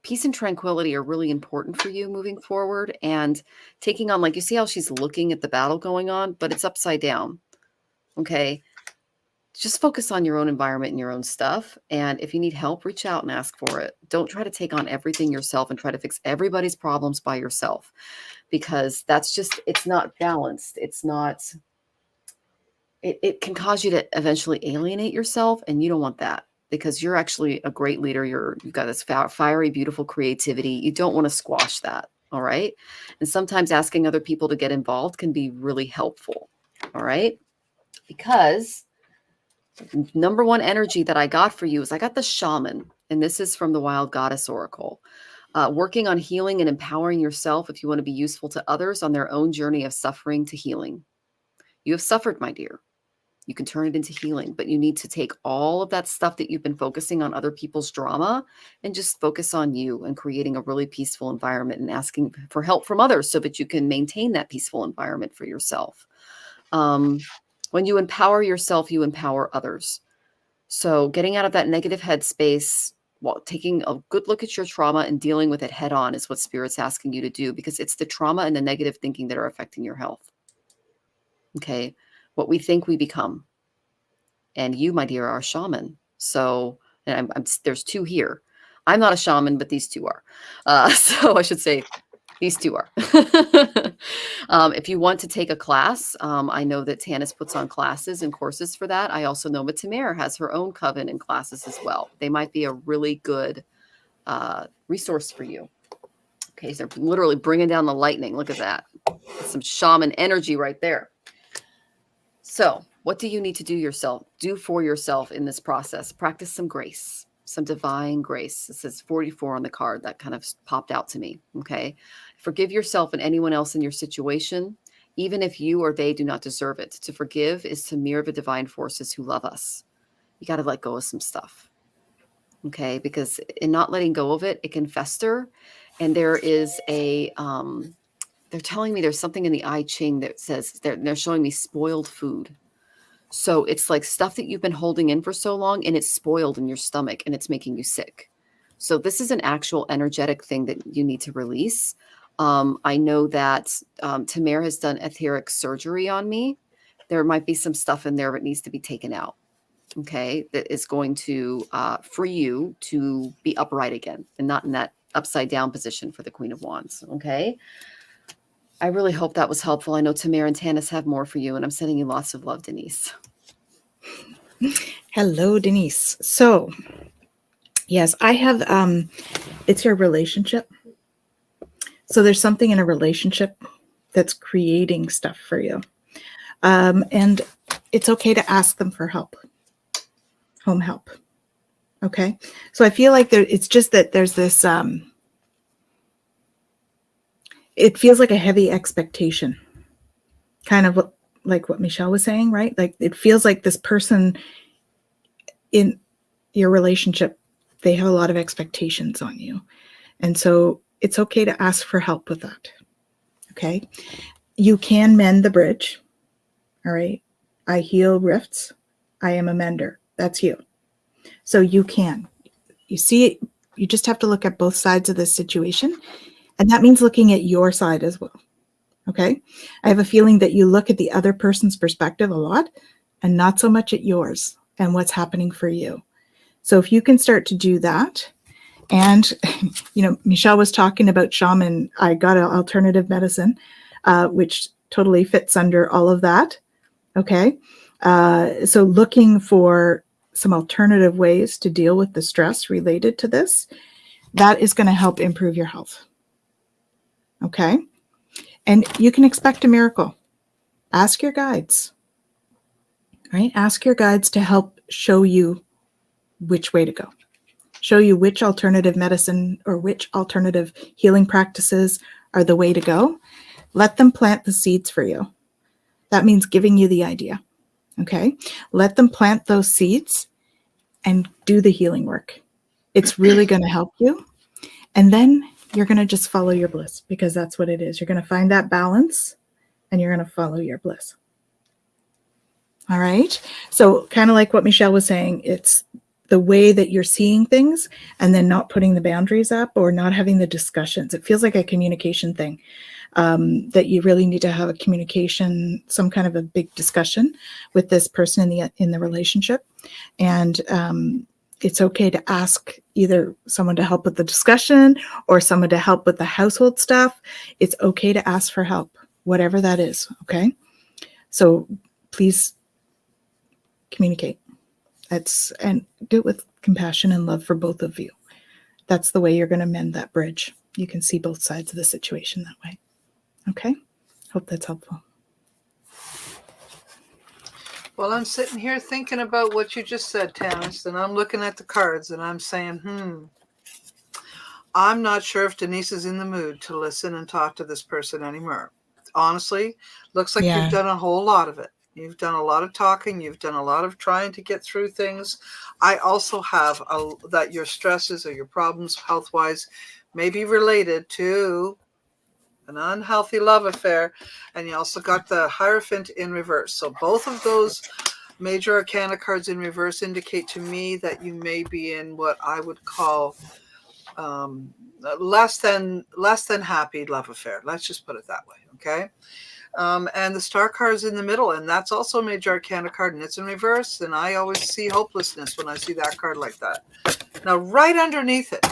peace and tranquility are really important for you moving forward, and taking on, like, you see how she's looking at the battle going on, but it's upside down. Okay. Just focus on your own environment and your own stuff. And if you need help, reach out and ask for it. Don't try to take on everything yourself and try to fix everybody's problems by yourself, because it's not balanced. It can cause you to eventually alienate yourself, and you don't want that, because you're actually a great leader. You've got this fiery, beautiful creativity. You don't want to squash that. All right. And sometimes asking other people to get involved can be really helpful. All right. Because number one energy that I got for you is I got the shaman, and this is from the Wild Goddess Oracle. Working on healing and empowering yourself if you want to be useful to others on their own journey of suffering to healing. You have suffered, my dear. You can turn it into healing, but you need to take all of that stuff that you've been focusing on other people's drama and just focus on you and creating a really peaceful environment and asking for help from others so that you can maintain that peaceful environment for yourself. When you empower yourself, you empower others. So getting out of that negative headspace, while taking a good look at your trauma and dealing with it head on is what Spirit's asking you to do, because it's the trauma and the negative thinking that are affecting your health. Okay. What we think, we become. And you, my dear, are a shaman. So, and there's two here. I'm not a shaman, but these two are. So I should say these two are. If you want to take a class, I know that Tanys puts on classes and courses for that. I also know Tamara has her own coven and classes as well. They might be a really good resource for you. Okay, so they're literally bringing down the lightning. Look at that. Some shaman energy right there. So what do you need to do for yourself in this process? Practice some grace, some divine grace. It says 44 on the card. That kind of popped out to me. Okay. Forgive yourself and anyone else in your situation, even if you or they do not deserve it. To forgive is to mirror the divine forces who love us. You got to let go of some stuff. Okay. Because in not letting go of it, it can fester. And there is they're telling me there's something in the I Ching that says they're showing me spoiled food. So it's like stuff that you've been holding in for so long, and it's spoiled in your stomach and it's making you sick. So this is an actual energetic thing that you need to release. I know that Tamara has done etheric surgery on me. There might be some stuff in there that needs to be taken out. Okay. That is going to free you to be upright again and not in that upside down position for the Queen of Wands. Okay. I really hope that was helpful. I know Tamir and Tanys have more for you, and I'm sending you lots of love, Denise. Hello, Denise. So, yes, I have, it's your relationship. So there's something in a relationship that's creating stuff for you. And it's okay to ask them for help, home help. Okay. So I feel like it's just that there's this, it feels like a heavy expectation, kind of like what Michelle was saying, right? Like it feels like this person in your relationship, they have a lot of expectations on you. And so it's okay to ask for help with that. Okay. You can mend the bridge. All right. I heal rifts. I am a mender. That's you. So you can. You see, you just have to look at both sides of this situation. And that means looking at your side as well. Okay. I have a feeling that you look at the other person's perspective a lot and not so much at yours and what's happening for you. So if you can start to do that, and, Michelle was talking about shaman. I got an alternative medicine, which totally fits under all of that. Okay. So looking for some alternative ways to deal with the stress related to this, that is going to help improve your health. Okay. And you can expect a miracle. Ask your guides, right? Ask your guides to help show you which way to go. Show you which alternative medicine or which alternative healing practices are the way to go. Let them plant the seeds for you. That means giving you the idea. Okay. Let them plant those seeds and do the healing work. It's really going to help you. And then you're going to just follow your bliss, because that's what it is. You're going to find that balance and you're going to follow your bliss. All right. So kind of like what Michelle was saying, it's the way that you're seeing things and then not putting the boundaries up or not having the discussions. It feels like a communication thing, that you really need to have a communication, some kind of a big discussion with this person in the relationship. And it's okay to ask either someone to help with the discussion or someone to help with the household stuff. It's okay to ask for help, whatever that is. Okay. So please communicate. And do it with compassion and love for both of you. That's the way you're going to mend that bridge. You can see both sides of the situation that way. Okay. Hope that's helpful. Well, I'm sitting here thinking about what you just said, Tanys, and I'm looking at the cards and I'm saying, I'm not sure if Denise is in the mood to listen and talk to this person anymore. Honestly, looks like You've done a whole lot of it. You've done a lot of talking. You've done a lot of trying to get through things. I also have that your stresses or your problems health-wise may be related to an unhealthy love affair. And you also got the Hierophant in reverse. So both of those major arcana cards in reverse indicate to me that you may be in what I would call less than happy love affair. Let's just put it that way. Okay. And the star card is in the middle, and that's also a major arcana card, and it's in reverse. And I always see hopelessness when I see that card like that. Now, right underneath it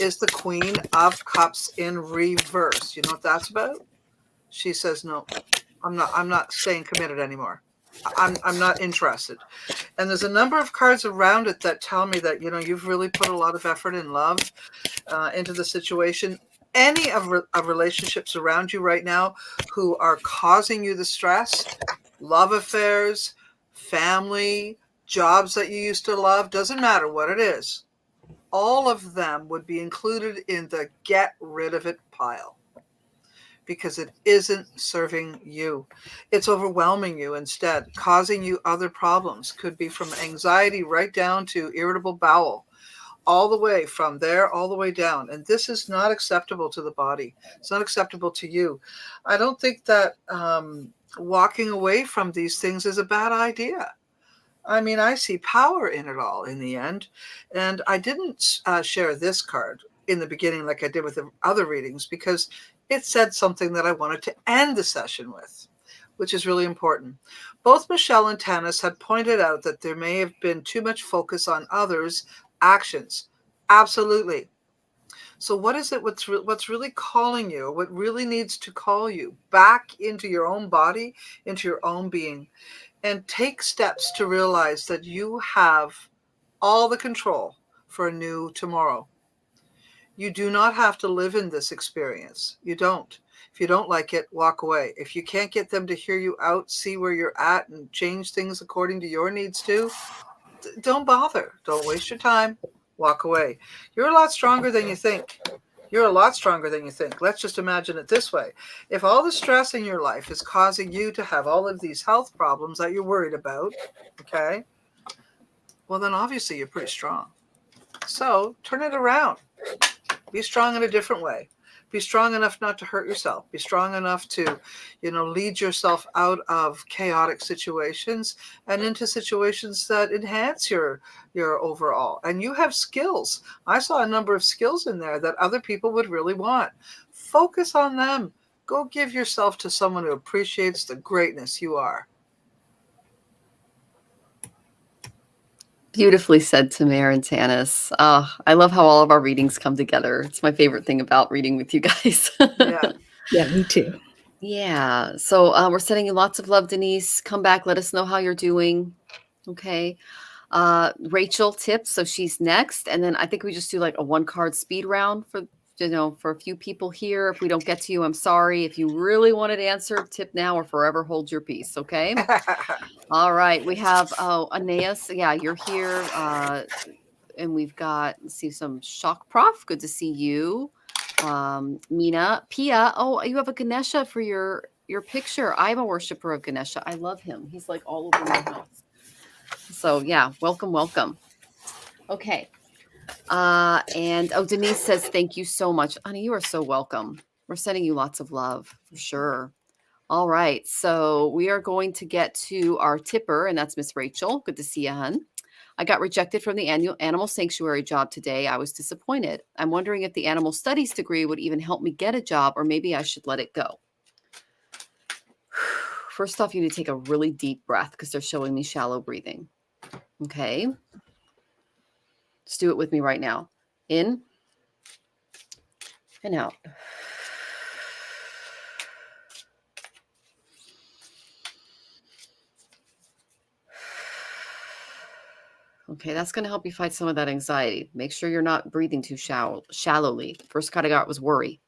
is the Queen of Cups in reverse. You know what that's about? She says, no, I'm not staying committed anymore. I'm not interested. And there's a number of cards around it that tell me that, you've really put a lot of effort and love into the situation. Any of relationships around you right now who are causing you the stress, love affairs, family, jobs that you used to love, doesn't matter what it is. All of them would be included in the get rid of it pile, because it isn't serving you. It's overwhelming you instead, causing you other problems. Could be from anxiety right down to irritable bowel, all the way from there, all the way down. And this is not acceptable to the body. It's not acceptable to you. I don't think that walking away from these things is a bad idea. I mean, I see power in it all in the end. And I didn't share this card in the beginning like I did with the other readings, because it said something that I wanted to end the session with, which is really important. Both Michelle and Tanys had pointed out that there may have been too much focus on others' actions. Absolutely. So what is it what's really calling you, what really needs to call you back into your own body, into your own being, and take steps to realize that you have all the control for a new tomorrow. You do not have to live in this experience. You don't. If you don't like it, walk away. If you can't get them to hear you out, see where you're at, and change things according to your needs too, don't bother. Don't waste your time. Walk away. You're a lot stronger than you think. You're a lot stronger than you think. Let's just imagine it this way. If all the stress in your life is causing you to have all of these health problems that you're worried about, okay, well, then obviously you're pretty strong. So turn it around. Be strong in a different way. Be strong enough not to hurt yourself. Be strong enough to, lead yourself out of chaotic situations and into situations that enhance your overall. And you have skills. I saw a number of skills in there that other people would really want. Focus on them. Go give yourself to someone who appreciates the greatness you are. Beautifully said, Tamir and Tanys. I love how all of our readings come together. It's my favorite thing about reading with you guys. Yeah. Yeah, me too. Yeah. So we're sending you lots of love, Denise. Come back. Let us know how you're doing. Okay. Rachel tips. So she's next. And then I think we just do like a 1-card speed round for a few people here. If we don't get to you, I'm sorry. If you really wanted to answer, tip now or forever hold your peace. Okay. All right. We have, Aeneas. Yeah, you're here. And we've got, let's see, some Shock Prof. Good to see you. Mina. Pia. Oh, you have a Ganesha for your picture. I'm a worshiper of Ganesha. I love him. He's like all over my house. So yeah, welcome. Okay. And Denise says, thank you so much. Honey, you are so welcome. We're sending you lots of love for sure. All right. So we are going to get to our tipper, and that's Miss Rachel. Good to see you, hun. I got rejected from the annual animal sanctuary job today. I was disappointed. I'm wondering if the animal studies degree would even help me get a job, or maybe I should let it go. First off, you need to take a really deep breath because they're showing me shallow breathing. Okay. Just do it with me right now. In and out. Okay, that's going to help you fight some of that anxiety. Make sure you're not breathing too shallowly. First card I got was worry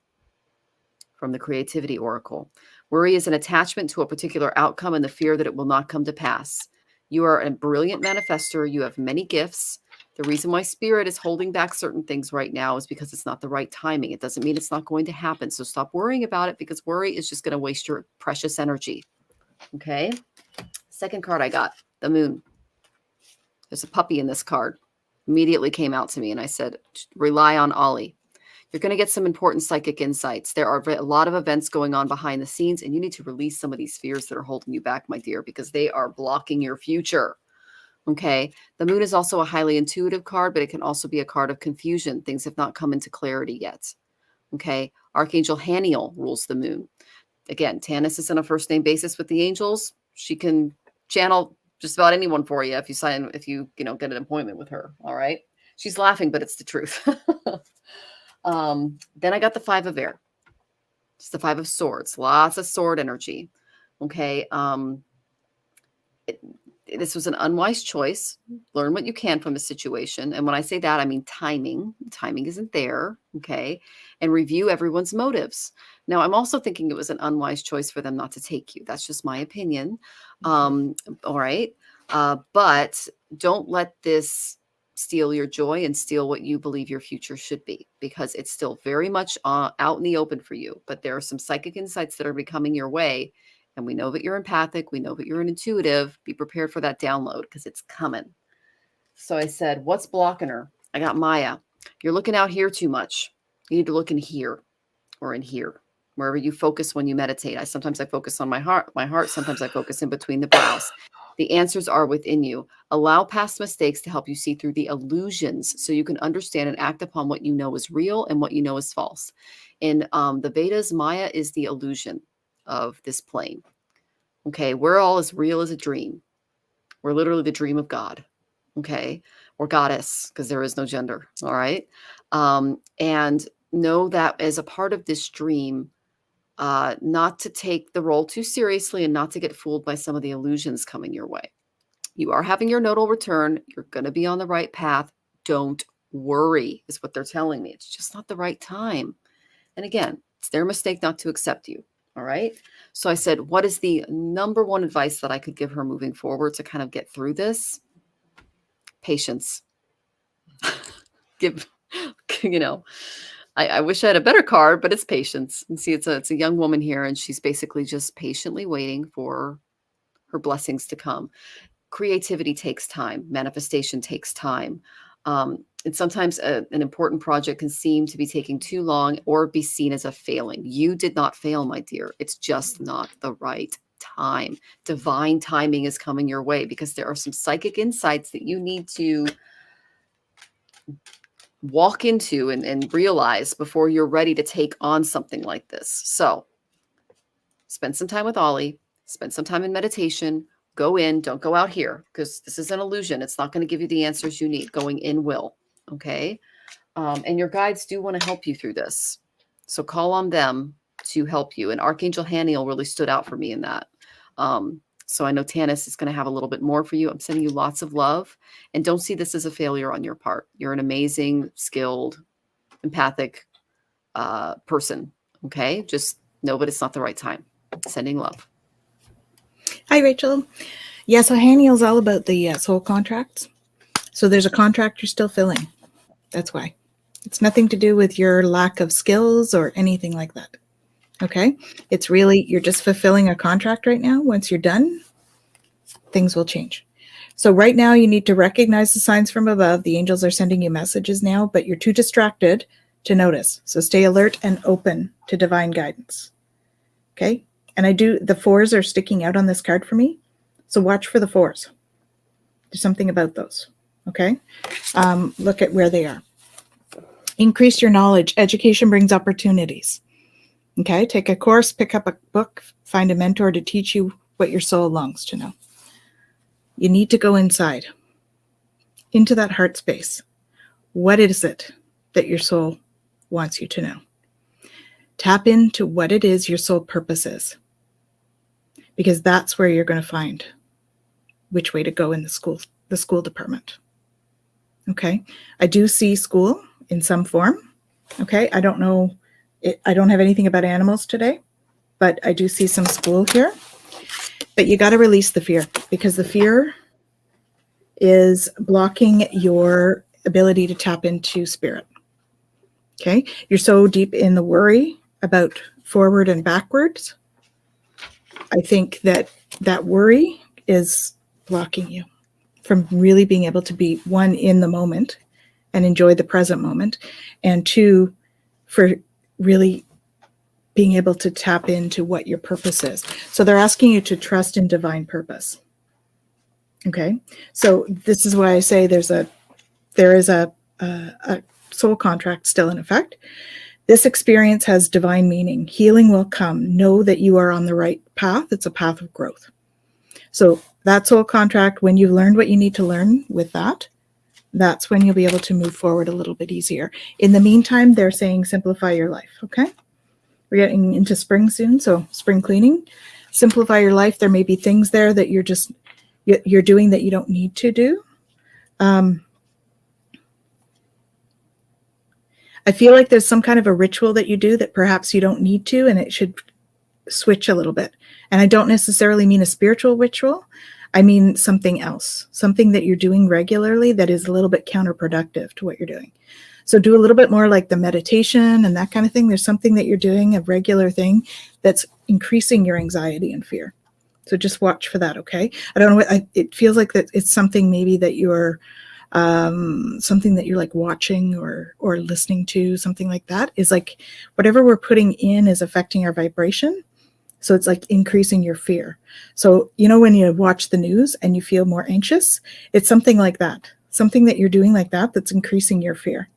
from the Creativity Oracle. Worry is an attachment to a particular outcome and the fear that it will not come to pass. You are a brilliant manifester. You have many gifts. The reason why Spirit is holding back certain things right now is because it's not the right timing. It doesn't mean it's not going to happen. So stop worrying about it because worry is just going to waste your precious energy. Okay. Second card I got, the Moon. There's a puppy in this card. Immediately came out to me and I said, rely on Ollie. You're going to get some important psychic insights. There are a lot of events going on behind the scenes and you need to release some of these fears that are holding you back, my dear, because they are blocking your future. Okay. The Moon is also a highly intuitive card, but it can also be a card of confusion. Things have not come into clarity yet. Okay. Archangel Haniel rules the Moon. Again, Tanys is on a first name basis with the angels. She can channel just about anyone for you if you get an appointment with her. All right. She's laughing, but it's the truth. Then I got the 5 of Air. It's the 5 of Swords. Lots of sword energy. Okay. This was an unwise choice. Learn what you can from a situation. And when I say that, I mean timing. Timing isn't there. Okay. And review everyone's motives. Now, I'm also thinking it was an unwise choice for them not to take you. That's just my opinion. All right. But don't let this steal your joy and steal what you believe your future should be, because it's still very much out in the open for you. But there are some psychic insights that are becoming your way. And we know that you're empathic. We know that you're an intuitive. Be prepared for that download because it's coming. So I said, what's blocking her? I got Maya. You're looking out here too much. You need to look in here or in here, wherever you focus when you meditate. Sometimes I focus on my heart. Sometimes I focus in between the brows. The answers are within you. Allow past mistakes to help you see through the illusions so you can understand and act upon what you know is real and what you know is false. In the Vedas, Maya is the illusion of this plane. Okay, we're all as real as a dream. We're literally the dream of God. Okay, or goddess, because there is no gender. All right. And know that as a part of this dream, not to take the role too seriously and not to get fooled by some of the illusions coming your way. You are having your nodal return. You're going to be on the right path. Don't worry, is what they're telling me. It's just not the right time. And again, it's their mistake not to accept you. All right. So I said, what is the number one advice that I could give her moving forward to kind of get through this? Patience. Give, I wish I had a better card, but it's patience. And see, it's a young woman here, and she's basically just patiently waiting for her blessings to come. Creativity takes time. Manifestation takes time. And sometimes an important project can seem to be taking too long or be seen as a failing. You did not fail, my dear. It's just not the right time. Divine timing is coming your way because there are some psychic insights that you need to walk into and realize before you're ready to take on something like this. So spend some time with Ollie, spend some time in meditation, go in, don't go out here because this is an illusion. It's not going to give you the answers you need. Going in will. Okay. And your guides do want to help you through this. So call on them to help you. And Archangel Haniel really stood out for me in that. So I know Tanys is going to have a little bit more for you. I'm sending you lots of love, and don't see this as a failure on your part. You're an amazing, skilled, empathic person. Okay. Just know that it's not the right time. Sending love. Hi, Rachel. Yeah, so Haniel's all about the soul contracts. So there's a contract you're still filling. That's why. It's nothing to do with your lack of skills or anything like that. Okay? It's really, you're just fulfilling a contract right now. Once you're done, things will change. So right now you need to recognize the signs from above. The angels are sending you messages now, but you're too distracted to notice. So stay alert and open to divine guidance. Okay? And the 4s are sticking out on this card for me. So watch for the 4s. There's something about those. Okay? Look at where they are. Increase your knowledge. Education brings opportunities. Okay? Take a course, pick up a book, find a mentor to teach you what your soul longs to know. You need to go inside, into that heart space. What is it that your soul wants you to know? Tap into what it is your soul purpose is. Because that's where you're going to find which way to go in the school department. Okay. I do see school in some form. Okay. I don't know. I don't have anything about animals today, but I do see some school here. But you got to release the fear, because the fear is blocking your ability to tap into spirit. Okay. You're so deep in the worry about forward and backwards. I think that worry is blocking you from really being able to be, one, in the moment and enjoy the present moment, and two, for really being able to tap into what your purpose is. So they're asking you to trust in divine purpose. Okay. So this is why I say there is a soul contract still in effect. This experience has divine meaning. Healing will come. Know that you are on the right path. It's a path of growth. So that soul contract, when you've learned what you need to learn with that, that's when you'll be able to move forward a little bit easier. In the meantime, they're saying simplify your life. Okay. We're getting into spring soon. So spring cleaning, simplify your life. There may be things there that you're doing that you don't need to do. I feel like there's some kind of a ritual that you do that perhaps you don't need to, and it should switch a little bit. And I don't necessarily mean a spiritual ritual. I mean something else, something that you're doing regularly that is a little bit counterproductive to what you're doing. So do a little bit more like the meditation and that kind of thing. There's something that you're doing, a regular thing, that's increasing your anxiety and fear. So just watch for that, okay? I don't know. It feels like that it's something maybe that you're something that you're like watching or listening to, something like that, is like whatever we're putting in is affecting our vibration. So it's like increasing your fear. So, when you watch the news and you feel more anxious, it's something like that, something that you're doing like that, that's increasing your fear.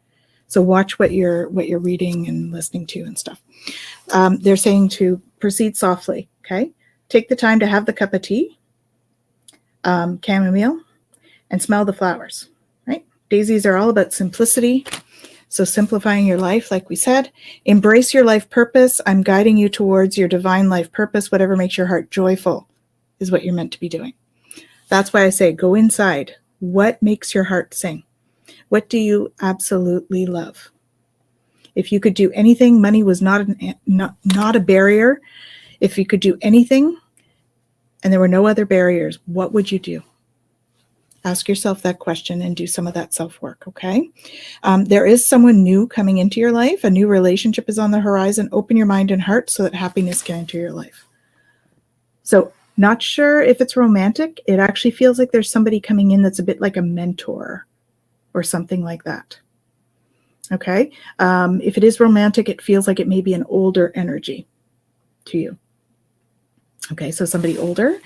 So watch what you're reading and listening to and stuff. They're saying to proceed softly. Okay. Take the time to have the cup of tea, chamomile, and smell the flowers. Daisies are all about simplicity. So simplifying your life, like we said, embrace your life purpose. I'm guiding you towards your divine life purpose. Whatever makes your heart joyful is what you're meant to be doing. That's why I say go inside. What makes your heart sing? What do you absolutely love? If you could do anything, money was not a barrier. If you could do anything and there were no other barriers, what would you do? Ask yourself that question and do some of that self-work, okay? There is someone new coming into your life. A new relationship is on the horizon. Open your mind and heart so that happiness can enter your life. So not sure if it's romantic. It actually feels like there's somebody coming in that's a bit like a mentor or something like that. Okay? If it is romantic, it feels like it may be an older energy to you. Okay, so somebody older.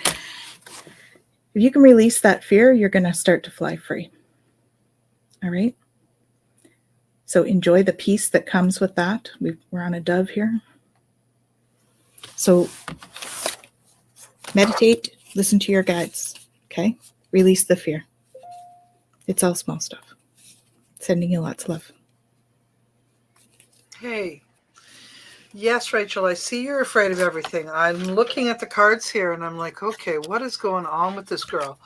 If you can release that fear, you're going to start to fly free. All right? So enjoy the peace that comes with that. We're on a dove here. So meditate, listen to your guides, okay? Release the fear. It's all small stuff. Sending you lots of love. Hey. Yes, Rachel, I see you're afraid of everything. I'm looking at the cards here and I'm like, okay, what is going on with this girl?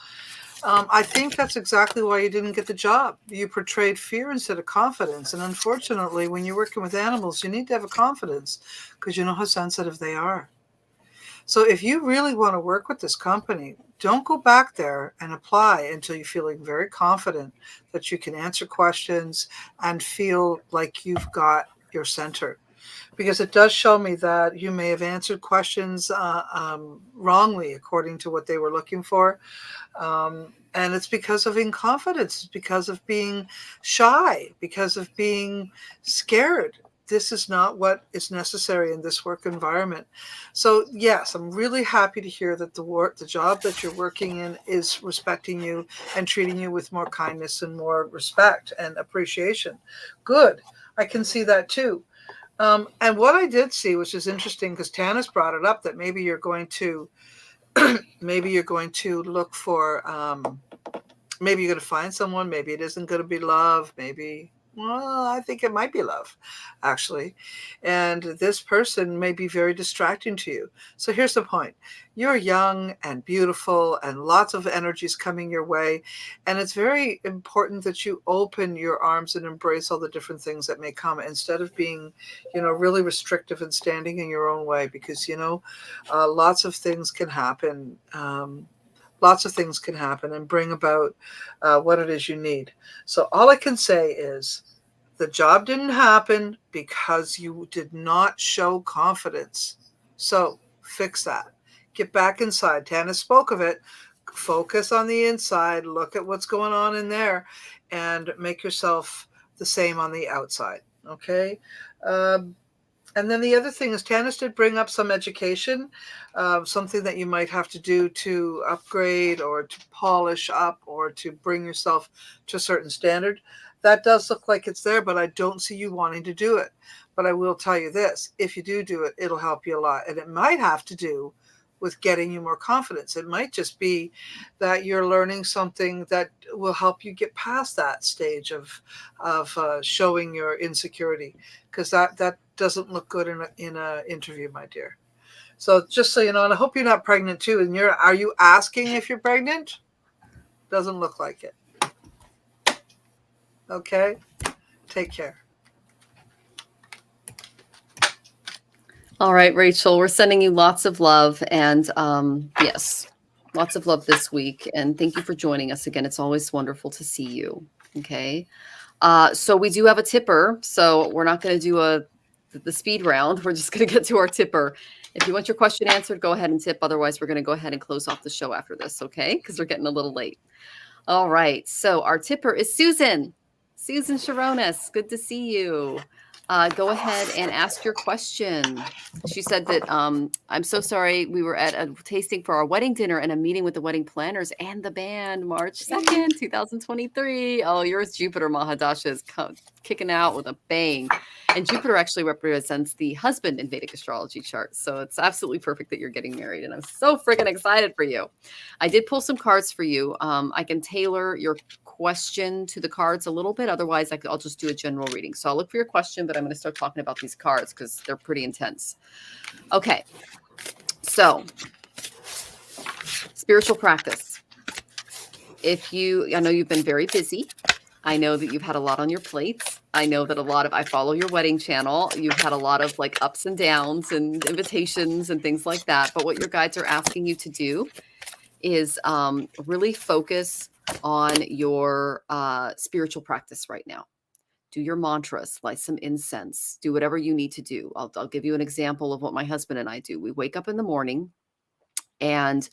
I think that's exactly why you didn't get the job. You portrayed fear instead of confidence. And unfortunately, when you're working with animals, you need to have a confidence because you know how sensitive they are. So if you really want to work with this company, don't go back there and apply until you're feeling very confident that you can answer questions and feel like you've got your center. Because it does show me that you may have answered questions wrongly according to what they were looking for. And it's because of inconfidence, it's because of being shy, because of being scared. This is not what is necessary in this work environment. So yes, I'm really happy to hear that the job that you're working in is respecting you and treating you with more kindness and more respect and appreciation. Good. I can see that too. And what I did see, which is interesting, because Tanys brought it up, that maybe you're going to look for, maybe you're going to find someone, maybe it isn't going to be love, maybe, well, I think it might be love, actually. And this person may be very distracting to you. So here's the point. You're young and beautiful and lots of energies coming your way. And it's very important that you open your arms and embrace all the different things that may come instead of being, really restrictive and standing in your own way, because, lots of things can happen. Lots of things can happen and bring about what it is you need. So all I can say is the job didn't happen because you did not show confidence. So fix that. Get back inside. Tanys spoke of it. Focus on the inside. Look at what's going on in there and make yourself the same on the outside. Okay? And then the other thing is Tanys did bring up some education, something that you might have to do to upgrade or to polish up or to bring yourself to a certain standard. That does look like it's there, but I don't see you wanting to do it. But I will tell you this, if you do it, it'll help you a lot. And it might have to do with getting you more confidence. It might just be that you're learning something that will help you get past that stage of showing your insecurity, because that doesn't look good in a interview, my dear. So just so you know, and I hope you're not pregnant too. And are you asking if you're pregnant? Doesn't look like it. Okay, take care. All right, Rachel, we're sending you lots of love, and yes, lots of love this week. And thank you for joining us again. It's always wonderful to see you. Okay. So we do have a tipper. So we're not going to do the speed round. We're just going to get to our tipper. If you want your question answered, go ahead and tip. Otherwise, we're going to go ahead and close off the show after this. Okay. Because we're getting a little late. All right. So our tipper is Susan. Susan Sharonis. Good to see you. Go ahead and ask your question. She said that, I'm so sorry. We were at a tasting for our wedding dinner and a meeting with the wedding planners and the band March 2nd, 2023. Oh, yours, Jupiter Mahadasha, is kicking out with a bang. And Jupiter actually represents the husband in Vedic astrology chart. So it's absolutely perfect that you're getting married. And I'm so freaking excited for you. I did pull some cards for you. I can tailor your question to the cards a little bit. Otherwise, I'll just do a general reading. So I'll look for your question, but I'm going to start talking about these cards because they're pretty intense. Okay. So spiritual practice. I know you've been very busy. I know that you've had a lot on your plates. I know that I follow your wedding channel. You've had a lot of like ups and downs and invitations and things like that. But what your guides are asking you to do is really focus on your spiritual practice right now. Do your mantras, light some incense, do whatever you need to do. I'll give you an example of what my husband and I do. We wake up in the morning and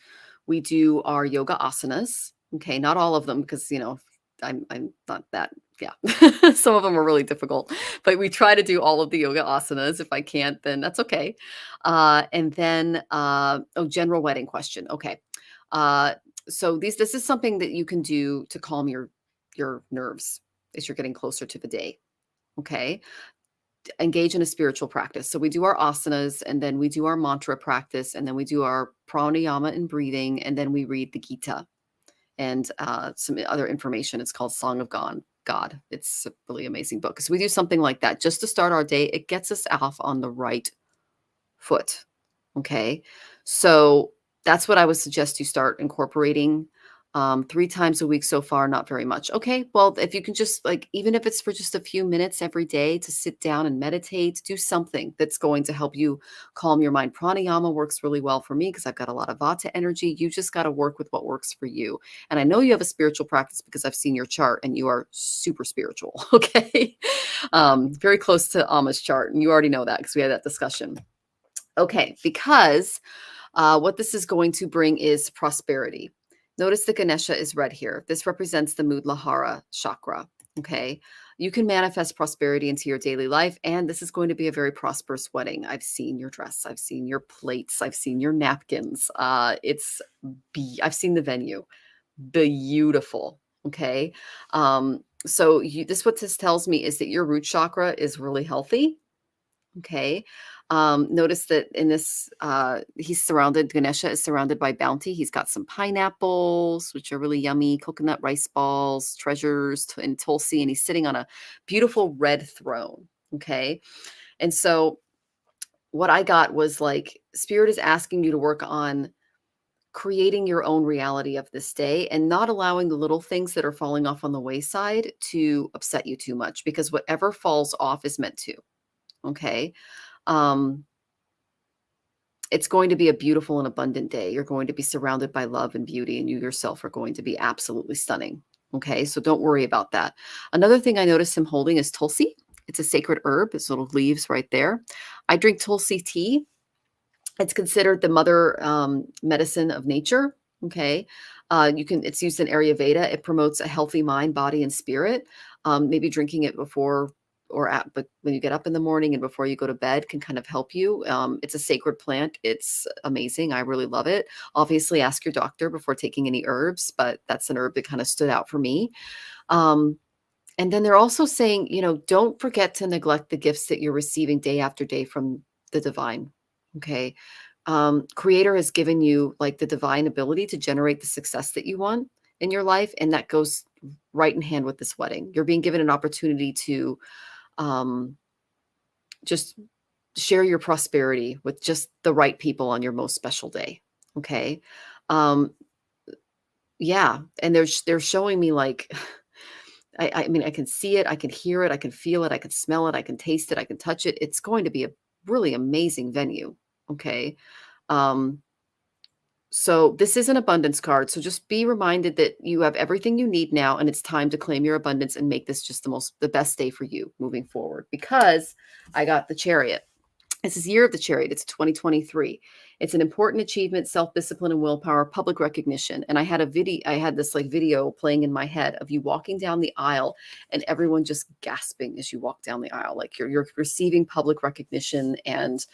we do our yoga asanas. Okay, not all of them because, I'm not that, yeah. Some of them are really difficult, but we try to do all of the yoga asanas. If I can't, then that's okay. And then, general wedding question. Okay. So this is something that you can do to calm your nerves as you're getting closer to the day. Okay. Engage in a spiritual practice. So we do our asanas and then we do our mantra practice and then we do our pranayama and breathing. And then we read the Gita and some other information. It's called Song of God. It's a really amazing book. So we do something like that just to start our day. It gets us off on the right foot. Okay. So that's what I would suggest you start incorporating 3 times a week so far, not very much. Okay. Well, if you can just even if it's for just a few minutes every day to sit down and meditate, do something that's going to help you calm your mind. Pranayama works really well for me because I've got a lot of Vata energy. You just got to work with what works for you. And I know you have a spiritual practice because I've seen your chart and you are super spiritual. Okay. Very close to Amma's chart. And you already know that because we had that discussion. Okay. Because what this is going to bring is prosperity. Notice the Ganesha is red here. This represents the Muladhara chakra. Okay. You can manifest prosperity into your daily life. And this is going to be a very prosperous wedding. I've seen your dress. I've seen your plates. I've seen your napkins. I've seen the venue. Beautiful. Okay. So what this tells me is that your root chakra is really healthy. Okay. Notice that in this, Ganesha is surrounded by bounty. He's got some pineapples, which are really yummy, coconut rice balls, treasures, and tulsi, and he's sitting on a beautiful red throne. Okay. And so what I got was Spirit is asking you to work on creating your own reality of this day and not allowing the little things that are falling off on the wayside to upset you too much, because whatever falls off is meant to. Okay. It's going to be a beautiful and abundant day. You're going to be surrounded by love and beauty, and you yourself are going to be absolutely stunning. Okay. So don't worry about that. Another thing I noticed him holding is tulsi. It's a sacred herb. It's little leaves right there. I drink tulsi tea. It's considered the mother medicine of nature. Okay. It's used in Ayurveda. It promotes a healthy mind, body, and spirit. Maybe drinking it before but when you get up in the morning and before you go to bed can kind of help you. It's a sacred plant. It's amazing. I really love it. Obviously ask your doctor before taking any herbs, but that's an herb that kind of stood out for me. And then they're also saying, don't forget to neglect the gifts that you're receiving day after day from the divine. Okay. Creator has given you the divine ability to generate the success that you want in your life. And that goes right in hand with this wedding. You're being given an opportunity to just share your prosperity with just the right people on your most special day. Okay. Yeah. And they're showing me I mean, I can see it, I can hear it, I can feel it, I can smell it, I can taste it, I can touch it. It's going to be a really amazing venue. Okay. So this is an abundance card. So just be reminded that you have everything you need now, and it's time to claim your abundance and make this just the best day for you moving forward, because I got the Chariot. This is Year of the Chariot. It's 2023. It's an important achievement, self-discipline and willpower, public recognition. And I had this video playing in my head of you walking down the aisle and everyone just gasping as you walk down the aisle. You're receiving public recognition and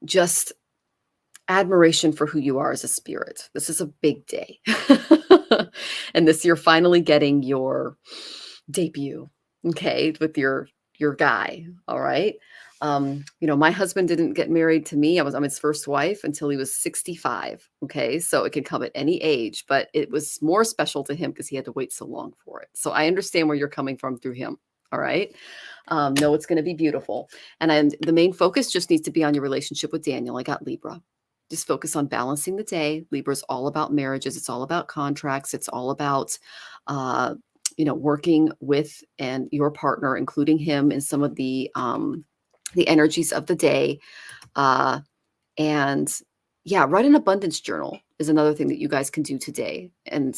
just admiration for who you are as a spirit. This is a big day. And you're finally getting your debut. okay, with your guy. All right. My husband didn't get married to me. I'm his first wife until he was 65. Okay. So it could come at any age, but it was more special to him because he had to wait so long for it. So I understand where you're coming from through him. All right. No, it's going to be beautiful. And the main focus just needs to be on your relationship with Daniel. I got Libra. Just focus on balancing the day. Libra is all about marriages. It's all about contracts. It's all about, working with and your partner, including him in some of the energies of the day. And yeah, write an abundance journal is another thing that you guys can do today. And,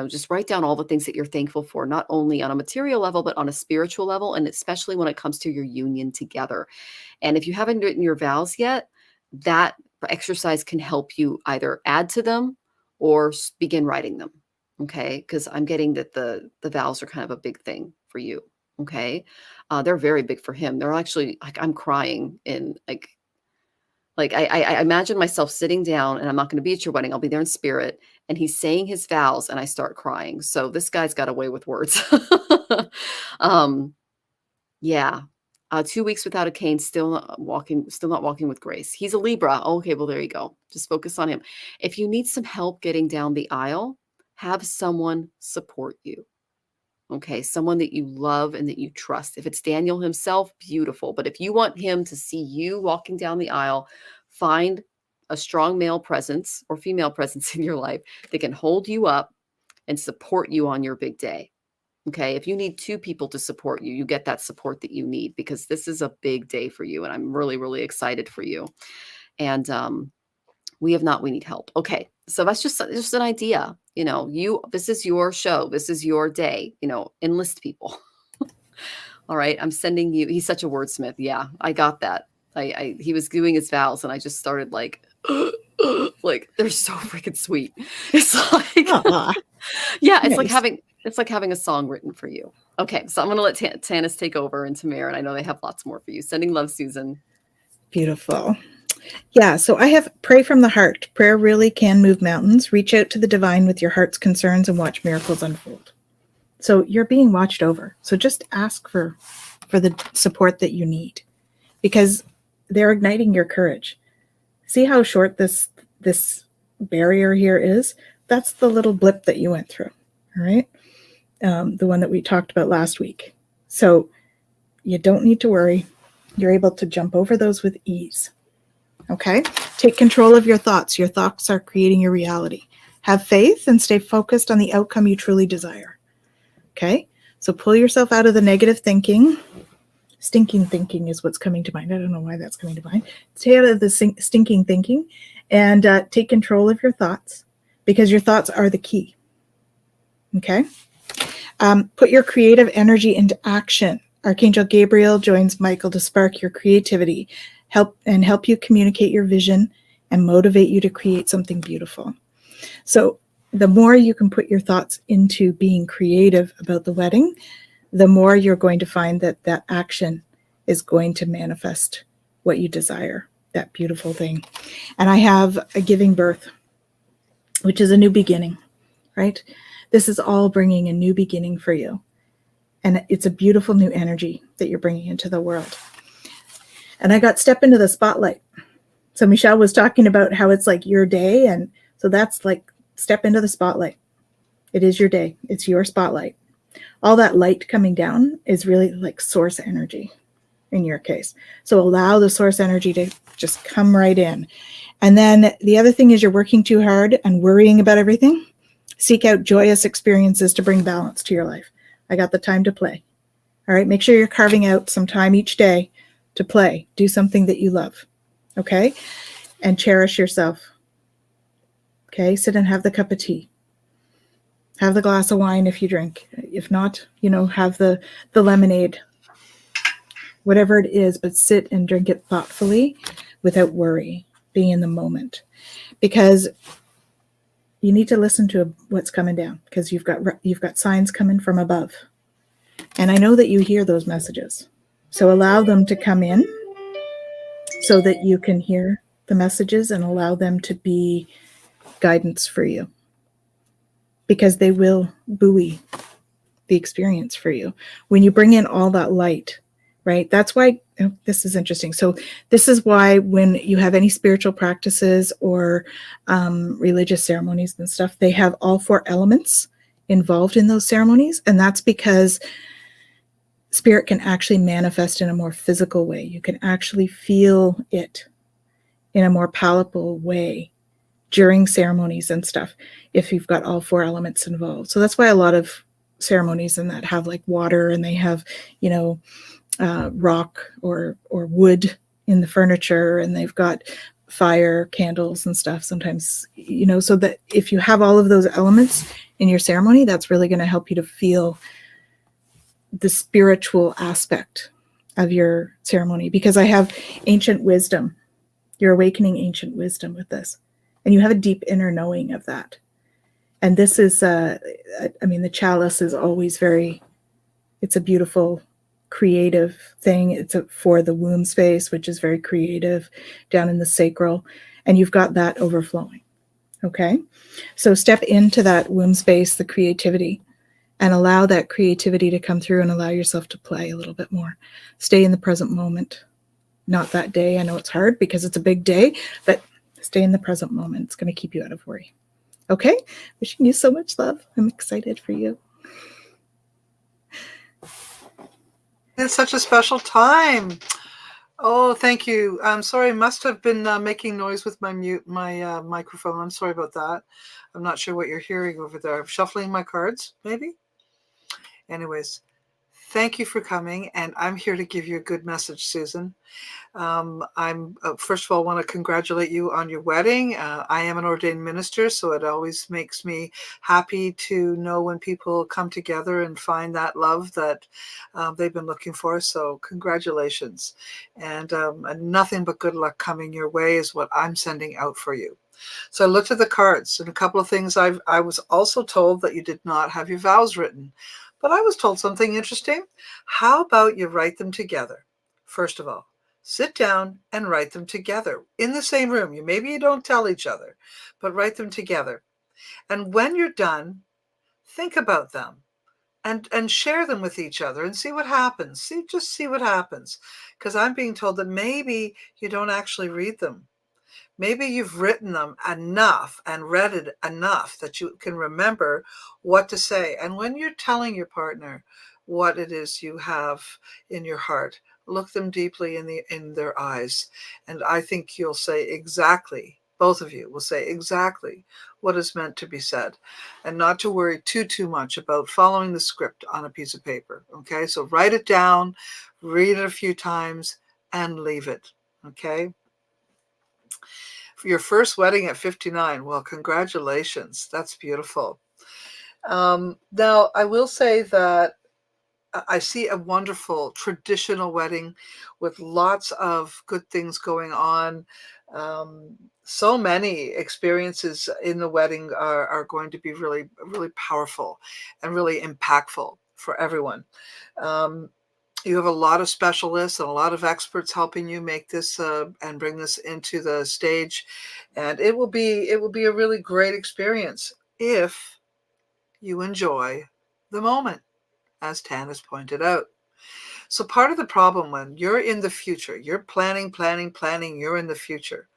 just write down all the things that you're thankful for, not only on a material level, but on a spiritual level. And especially when it comes to your union together. And if you haven't written your vows yet, that exercise can help you either add to them or begin writing them. Okay. Because I'm getting that the vows are kind of a big thing for you. Okay. They're very big for him. They're actually like, I'm crying in I imagine myself sitting down, and I'm not going to be at your wedding. I'll be there in spirit. And he's saying his vows and I start crying. So this guy's got a way with words. Yeah. 2 weeks without a cane, still not walking with grace. He's a Libra. Okay. Well, there you go. Just focus on him. If you need some help getting down the aisle, have someone support you. Okay. Someone that you love and that you trust. If it's Daniel himself, beautiful. But if you want him to see you walking down the aisle, find a strong male presence or female presence in your life that can hold you up and support you on your big day. Okay. If you need 2 people to support you, you get that support that you need, because this is a big day for you. And I'm really, really excited for you. And we need help. Okay. So that's just an idea. This is your show. This is your day, enlist people. All right. I'm sending you. He's such a wordsmith. Yeah, I got that. He was doing his vows and I just started like they're so freaking sweet. It's like, yeah, it's Nice. like having a song written for you. Okay. So I'm going to let Tanys take over and Tamir. And I know they have lots more for you. Sending love, Susan. Beautiful. Yeah, so I have pray from the heart. Prayer really can move mountains. Reach out to the divine with your heart's concerns and watch miracles unfold. So you're being watched over. So just ask for the support that you need, because they're igniting your courage. See how short this barrier here is? That's the little blip that you went through, all right? The one that we talked about last week. So you don't need to worry. You're able to jump over those with ease. Okay? Take control of your thoughts. Your thoughts are creating your reality. Have faith and stay focused on the outcome you truly desire. Okay? So pull yourself out of the negative thinking. Stinking thinking is what's coming to mind. I don't know why that's coming to mind. Stay out of the stinking thinking and take control of your thoughts, because your thoughts are the key. Okay? Put your creative energy into action. Archangel Gabriel joins Michael to spark your creativity, help you communicate your vision and motivate you to create something beautiful. So the more you can put your thoughts into being creative about the wedding, the more you're going to find that action is going to manifest what you desire, that beautiful thing. And I have a giving birth, which is a new beginning, right? This is all bringing a new beginning for you. And it's a beautiful new energy that you're bringing into the world. And I got step into the spotlight. So Michelle was talking about how it's like your day. And so that's like step into the spotlight. It is your day. It's your spotlight. All that light coming down is really like source energy in your case. So allow the source energy to just come right in. And then the other thing is, you're working too hard and worrying about everything. Seek out joyous experiences to bring balance to your life. I got the time to play. All right. Make sure you're carving out some time each day to play. Do something that you love. Okay. And cherish yourself. Okay. Sit and have the cup of tea. Have the glass of wine if you drink. If not, have the lemonade. Whatever it is, but sit and drink it thoughtfully without worry. Be in the moment. Because you need to listen to what's coming down, because you've got signs coming from above. And I know that you hear those messages. So allow them to come in so that you can hear the messages and allow them to be guidance for you, because they will buoy the experience for you. When you bring in all that light, right? That's why, oh, this is interesting. So this is why when you have any spiritual practices or religious ceremonies and stuff, they have all 4 elements involved in those ceremonies. And that's because spirit can actually manifest in a more physical way. You can actually feel it in a more palatable way during ceremonies and stuff if you've got all 4 elements involved. So that's why a lot of ceremonies and that have like water, and they have, you know, rock or wood in the furniture, and they've got fire, candles and stuff sometimes, you know, so that if you have all of those elements in your ceremony, that's really going to help you to feel the spiritual aspect of your ceremony. Because I have ancient wisdom, you're awakening ancient wisdom with this, and you have a deep inner knowing of that. And this is, I mean, the chalice is always it's a beautiful, creative thing. It's for the womb space, which is very creative, down in the sacral. And you've got that overflowing. Okay. So step into that womb space, the creativity, and allow that creativity to come through, and allow yourself to play a little bit more. Stay in the present moment, not that day. I know it's hard because it's a big day, but stay in the present moment. It's going to keep you out of worry. Okay. Wishing you so much love. I'm excited for you. It's such a special time. Oh, thank you. I'm sorry. I must have been making noise with my microphone. I'm sorry about that. I'm not sure what you're hearing over there. I'm shuffling my cards, maybe. Anyways, thank you for coming. And I'm here to give you a good message, Susan. I'm first of all want to congratulate you on your wedding. I am an ordained minister, so it always makes me happy to know when people come together and find that love that they've been looking for. So congratulations, and nothing but good luck coming your way is what I'm sending out for you. So I looked at the cards, and a couple of things. I was also told that you did not have your vows written, but I was told something interesting. How about you write them together? First of all, sit down and write them together in the same room. Maybe you don't tell each other, but write them together. And when you're done, think about them and share them with each other and see what happens. Just see what happens. Because I'm being told that maybe you don't actually read them. Maybe you've written them enough and read it enough that you can remember what to say. And when you're telling your partner what it is you have in your heart, look them deeply in their eyes. And I think you'll say exactly, both of you will say exactly what is meant to be said, and not to worry too much about following the script on a piece of paper. Okay, so write it down, read it a few times, and leave it. Okay. For your first wedding at 59, well, congratulations. That's beautiful. Now, I will say that I see a wonderful traditional wedding with lots of good things going on. So many experiences in the wedding are going to be really, really powerful and really impactful for everyone. You have a lot of specialists and a lot of experts helping you make this and bring this into the stage, and it will be a really great experience if you enjoy the moment, as Tanys pointed out. So part of the problem when you're in the future, you're planning, you're in the future.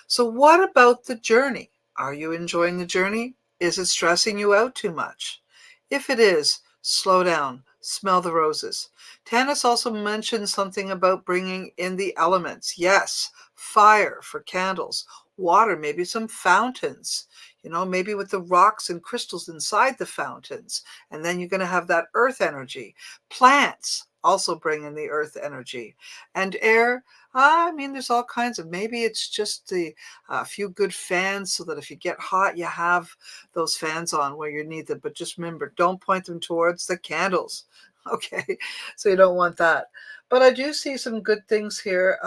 So what about the journey? Are you enjoying the journey? Is it stressing you out too much? If it is, slow down, smell the roses. Tanys also mentioned something about bringing in the elements. Yes, fire for candles, water, maybe some fountains, maybe with the rocks and crystals inside the fountains. And then you're going to have that earth energy. Plants also bring in the earth energy. And air, I mean, there's all kinds of, maybe it's just a few good fans so that if you get hot, you have those fans on where you need them. But just remember, don't point them towards the candles. Okay, so you don't want that. But I do see some good things here.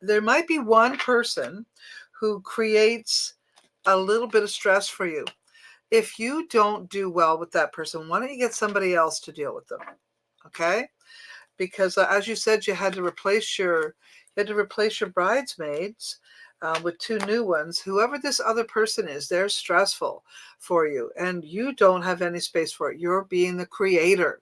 There might be one person who creates a little bit of stress for you. If you don't do well with that person, why don't you get somebody else to deal with them? Okay, because as you said, you had to replace your bridesmaids. with 2 new ones. Whoever this other person is, they're stressful for you, and you don't have any space for it. You're being the creator.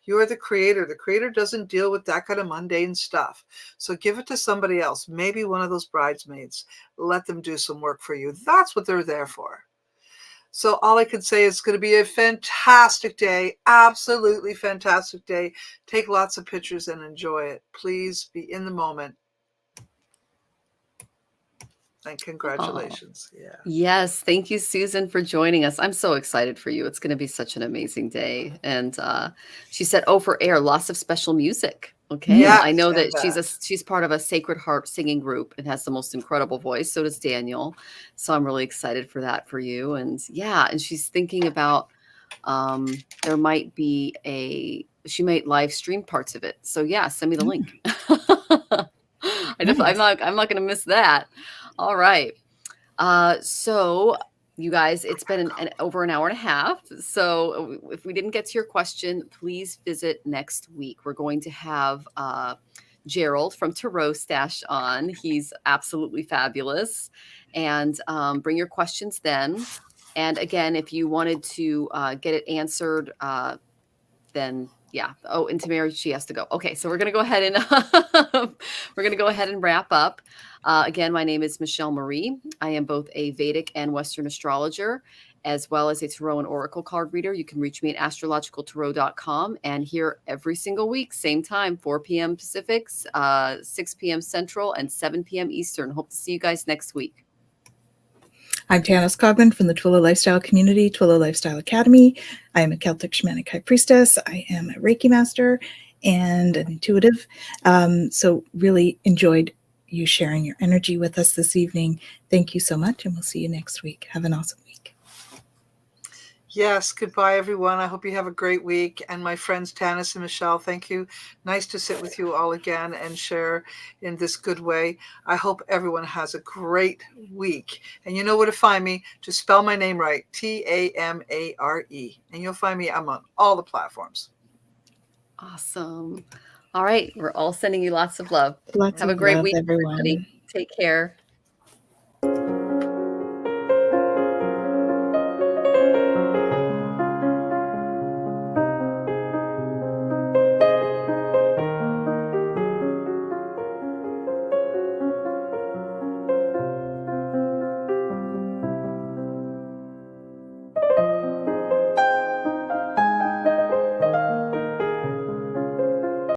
You're the creator. The creator doesn't deal with that kind of mundane stuff. So give it to somebody else, maybe one of those bridesmaids. Let them do some work for you. That's what they're there for. So all I can say is it's going to be a fantastic day, absolutely fantastic day. Take lots of pictures and enjoy it. Please be in the moment. And congratulations. Yeah. Yes. Thank you, Susan, for joining us. I'm so excited for you. It's going to be such an amazing day. And she said, oh, for air, lots of special music. Okay. Yes, I know and that she's part of a Sacred Heart singing group and has the most incredible voice. So does Daniel. So I'm really excited for that for you. And yeah, and she's thinking about there might be she might live stream parts of it. So yeah, send me the link. I'm not going to miss that. All right. So you guys, it's been over an hour and a half. So if we didn't get to your question, please visit next week. We're going to have Gerald from Tarot Stash on. He's absolutely fabulous. And bring your questions then. And again, if you wanted to get it answered, then yeah. Oh, and Tamara, she has to go. Okay, so we're gonna go ahead and wrap up. Again, my name is Michelle Marie. I am both a Vedic and Western astrologer, as well as a tarot and oracle card reader. You can reach me at astrologicaltarot.com and here every single week, same time, 4 p.m. Pacific, 6 p.m. Central, and 7 p.m. Eastern. Hope to see you guys next week. I'm Tanys Coughlan from the Twillow Lifestyle Community, Twillow Lifestyle Academy. I am a Celtic Shamanic High Priestess. I am a Reiki Master and an intuitive. So really enjoyed you sharing your energy with us this evening. Thank you so much, and we'll see you next week. Have an awesome week. Yes, goodbye, everyone. I hope you have a great week. And my friends Tanys and Michelle, thank you. Nice to sit with you all again and share in this good way. I hope everyone has a great week. And you know where to find me. Just spell my name right, Tamare. And you'll find me. I'm on all the platforms. Awesome. All right. We're all sending you lots of love. Lots Have of a great love, week, everyone. everybody. Take care.